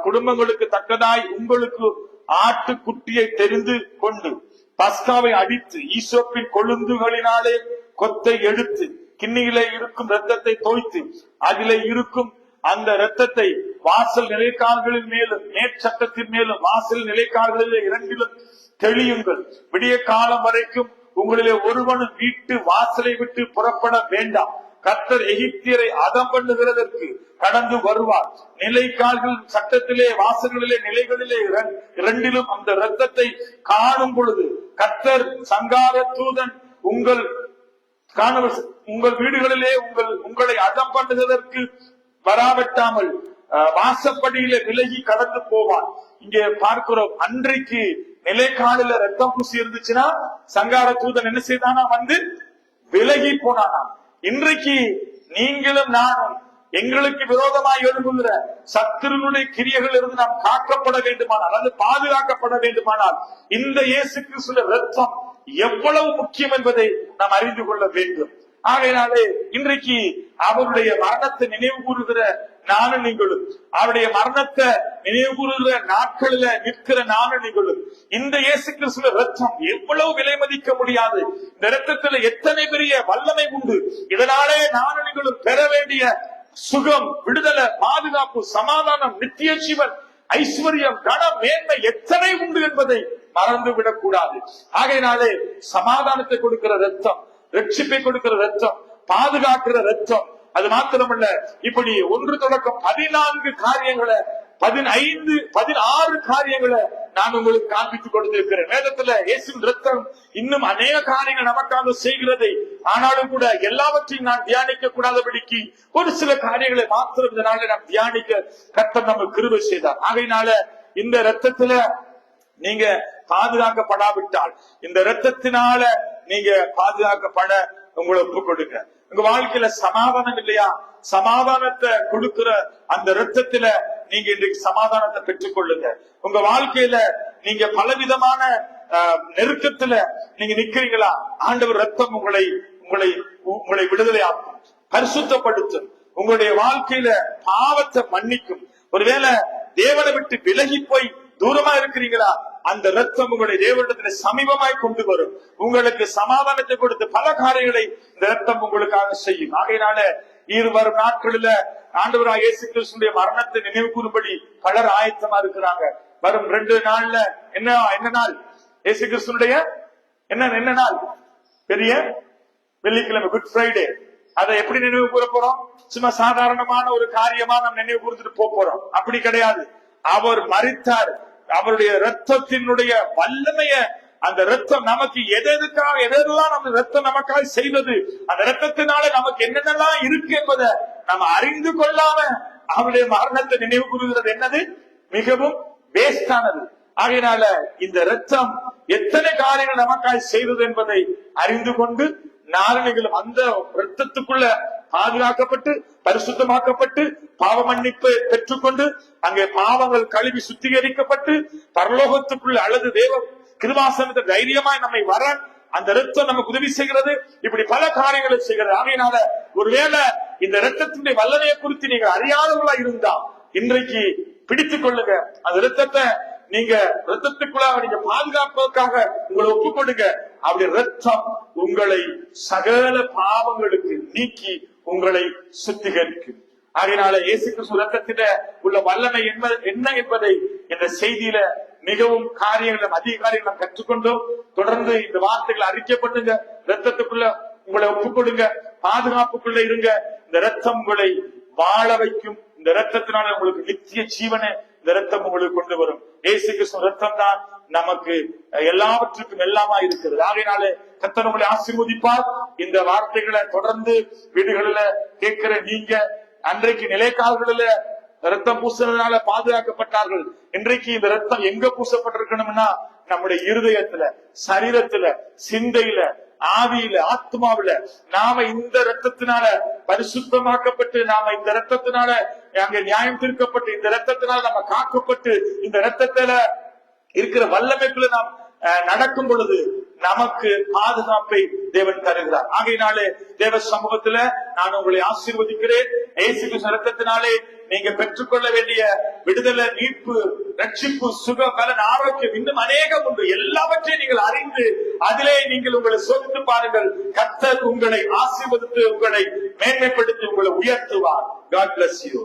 குடும்பங்களுக்கு தக்கதாய் உங்களுக்கு ஆட்டுக்குட்டியை தெரிந்து கொண்டு பஸ்காவை அடித்து ஈசோப்பின் கொழுந்துகளினாலே கொத்தை எடுத்து கிண்ணியிலே இருக்கும் ரத்தத்தை தோய்த்து அதிலே இருக்கும் அந்த ரத்தத்தை வாசல் நிலைக்கால்களின் மேலும் மேற்சட்டத்தின் மேலும் வாசல் நிலைக்கால்களிலே இரண்டிலும் தெளியுங்கள். விடிய காலம் வரைக்கும் உங்களிலே ஒருவனும் வீட்டு வாசலை விட்டு புறப்பட வேண்டாம். கர்த்தர் எகிப்தியரை அதம் பண்ணுகிறதற்கு கடந்து வருவார். நிலைக்கால்கள் சட்டத்திலே வாசல்களிலே நிலைகளிலே இரண்டிலும் அந்த இரத்தத்தை காணும் பொழுது கர்த்தர் சங்கார தூதன் உங்கள் வீடுகளிலே உங்களை அதம் பண்ணுவதற்கு வராவிட்டாமல் வாசப்படியில விலகி கடந்து போவான். இங்கே பார்க்கிறோம், அன்றைக்கு நிலைக்காலில ரத்தம் பூசி இருந்துச்சுன்னா சங்கார தூதன் என்ன செய்தானா, வந்து விலகி போனானா. இன்றைக்கு நீங்களும் நானும் எங்களுக்கு விரோதமாய் எழும்புகிற சத்துருனுடைய கிரியைகள் இருந்து நாம் காக்கப்பட வேண்டுமானால் அல்லது பாதுகாக்கப்பட வேண்டுமானால் இந்த இயேசு கிறிஸ்துவின் ரத்தம் எவ்வளவு முக்கியம் என்பதை நாம் அறிந்து கொள்ள வேண்டும். ஆகையினாலே இன்றைக்கு அவருடைய மரணத்தை நினைவு கூறுகிற நானும் நீங்களும், அவருடைய மரணத்தை நினைவு கூறுகிற நாட்களில நிற்கிற நானும் நீங்களும் இந்த இயேசு கிறிஸ்துவின் ரத்தம் எவ்வளவு விலை மதிக்க முடியாது. இந்த ரத்தத்துல எத்தனை பெரிய வல்லமை உண்டு. இதனாலே நானும் நீங்களும் பெற வேண்டிய சுகம், விடுதலை, பாதுகாப்பு, சமாதானம், நித்திய ஜீவன், ஐஸ்வர்யம், கனம், மேன்மை எத்தனை உண்டு என்பதை மறந்து விடக் கூடாது. ஆகையினாலே சமாதானத்தை கொடுக்கிற ரத்தம், ரட்சிப்பை கொடுக்கிற ரத்தம், பாதுகாக்கிற ரத்தம், அது மாத்திரமல்ல, இப்படி 1 தொடக்கம் 14 காரியங்களை 16 காரியங்களை நான் உங்களுக்கு காண்பித்துக் கொடுத்திருக்கிறேன். வேதத்துல இயேசுவின் ரத்தம் இன்னும் அநேக காரியங்கள் நமக்காக செய்கிறதை, ஆனாலும் கூட எல்லாவற்றையும் நான் தியானிக்க கூடாதபடிக்கு ஒரு சில காரியங்களை மாத்திரம் இந்த நாளில் நாம் தியானிக்க கர்த்தர் நமக்கு கிருபை செய்தார். ஆகையினால இந்த ரத்தத்துல நீங்க பாதுகாக்கப்படாவிட்டால், இந்த ரத்தத்தினால நீங்க பாதுகாக்கப்பட உங்களை ஒப்புக் கொடுங்க. உங்க வாழ்க்கையில சமாதானம் இல்லையா? சமாதானத்தை கொடுக்கிற அந்த ரத்தத்துல நீங்க இன்றைக்கு சமாதானத்தை பெற்றுக் கொள்ளுங்க. உங்க வாழ்க்கையில நீங்க பலவிதமான நெருக்கத்துல நீங்க நிக்கிறீங்களா? ஆண்டவர் ரத்தம் உங்களை உங்களை உங்களை விடுதலை ஆக்கும், பரிசுத்தப்படுத்தும், உங்களுடைய வாழ்க்கையில பாவத்தை மன்னிக்கும். ஒருவேளை தேவனை விட்டு விலகி போய் தூரமா இருக்கிறீங்களா? அந்த ரத்தம் உங்களுடைய தேவனிடத்துல சமீபமாய் கொண்டு வரும், உங்களுக்கு சமாதானத்தை கொடுத்து பல காரியங்களை இந்த ரத்தம் உங்களுக்காக செய்யும். ஆகையினால வரும் நாட்களில ஆண்டவராகிய இயேசு கிறிஸ்துவின் மரணத்தை நினைவு கூறும்படி பலர் ஆயத்தமா இருக்கிறாங்க. வரும் 2 நாள்ல என்ன நாள்? இயேசு கிறிஸ்துவினுடைய என்ன நாள்? பெரிய வெள்ளிக்கிழமை, குட் ஃப்ரைடே. அதை எப்படி நினைவு கூற போறோம்? சும்மா சாதாரணமான ஒரு காரியமா நம்ம நினைவு கூர்ந்துட்டு போறோம்? அப்படி கிடையாது. அவர் மரித்தார். அவருடைய ரத்தத்தினுடைய வல்லமைய, அந்த ரத்தம் நமக்கு எதெல்லாம் நம்ம ரத்தம் நமக்காக செய்தது, அந்த ரத்தத்தினால நமக்கு என்னென்னலாம் இருக்கு என்பதை நம்ம அறிந்து கொள்ளாம அவருடைய மரணத்தை நினைவு கூறுகிறது என்னது? மிகவும் வேஸ்டானது. ஆகையினால இந்த ரத்தம் எத்தனை காரியங்கள் நமக்காக செய்தது என்பதை அறிந்து கொண்டு நாரணிகளும் அந்த ரத்தத்துக்குள்ள பாதுகாக்கப்பட்டு பரிசுத்தமாக்கப்பட்டு பாவ மன்னிப்பு பெற்றுக்கொண்டு அங்கே பாவங்கள் கழுவி சுத்திகரிக்கப்பட்டு பரலோகத்துக்குள்ள அல்லது தேவ கிருபாசனத்தை தைரியமாய் நம்மை வர அந்த ரத்தம் நமக்கு உதவி செய்கிறது. இப்படி பல காரியங்களை செய்கிறது. ஆகையினால ஒருவேளை இந்த ரத்தத்தினுடைய வல்லமையை குறித்து நீங்க அறியாதவர்களா இருந்தா இன்றைக்கு பிடித்துக் கொள்ளுங்க. அந்த ரத்தத்தை நீங்க ரத்தத்துக்குள்ளாக நீங்க பாதுகாப்பதற்காக உங்களை ஒப்புக் கொடுங்க. அப்படி ரத்தம் உங்களை சகல பாவங்களுக்கு நீக்கி உங்களை சுத்திகரிக்கும். ஆகையினால இயேசு கிறிஸ்து ரத்தத்தில உள்ள வல்லமை என்ன என்பதை இந்த செய்தியில மிகவும் காரியங்களும் அதிக காரியங்கள் நாம் கற்றுக்கொண்டோம். தொடர்ந்து இந்த வார்த்தைகளை அறிக்கைப்படுங்க. ரத்தத்துக்குள்ள உங்களை ஒப்புக் கொடுங்க, பாதுகாப்புக்குள்ள இருங்க. இந்த ரத்தம் உங்களை வாழ வைக்கும். இந்த ரத்தத்தினால உங்களுக்கு நித்திய ஜீவனை இந்த ரத்தம் உங்களுக்கு கொண்டு வரும். இயேசு கிறிஸ்து ரத்தம் தான் நமக்கு எல்லாவற்றுக்கும் எல்லாமா இருக்கிறது. ஆகையினாலே கர்த்தர் உங்களை ஆசீர்வதிப்பார். இந்த வார்த்தைகளை தொடர்ந்து வீடுகளில கேட்கிற நீங்க அன்றைக்கு நிலைக்கால்களில ரத்தம் பூசினதுனால பாதுகாக்கப்பட்டார்கள். இன்றைக்கு இந்த ரத்தம் எங்க பூசப்பட்டிருக்கணும்னா நம்முடைய இருதயத்துல, சரீரத்துல, சிந்தையில, ஆவியில, ஆத்மாவில நாம இந்த ரத்தத்தினால பரிசுத்தமாக்கப்பட்டு, நாம இந்த ரத்தத்தினால அங்க நியாயம் தீர்க்கப்பட்டு, இந்த ரத்தத்தினால நம்ம காக்கப்பட்டு, இந்த ரத்தத்துல இருக்கிற வல்லமைக்குள்ள நாம் நடக்கும் பொழுது நமக்கு பாதுகாப்பை தேவன் தருகிறார். ஆகையினாலே தேவ சமூகத்துல நான் உங்களை ஆசீர்வதிக்கிறேன். இயேசு கிறிஸ்து ரத்தத்தினாலே நீங்க பெற்றுக்கொள்ள வேண்டிய விடுதலை, மீட்பு, ரட்சிப்பு, சுக, பலன், ஆரோக்கியம் இன்னும் அநேகம் உண்டு. எல்லாவற்றையும் நீங்கள் அறிந்து அதிலே நீங்கள் உங்களை சோதித்து பாருங்கள். கர்த்தர் உங்களை ஆசீர்வதித்து உங்களை மேன்மைப்படுத்தி உங்களை உயர்த்துவார். God bless you.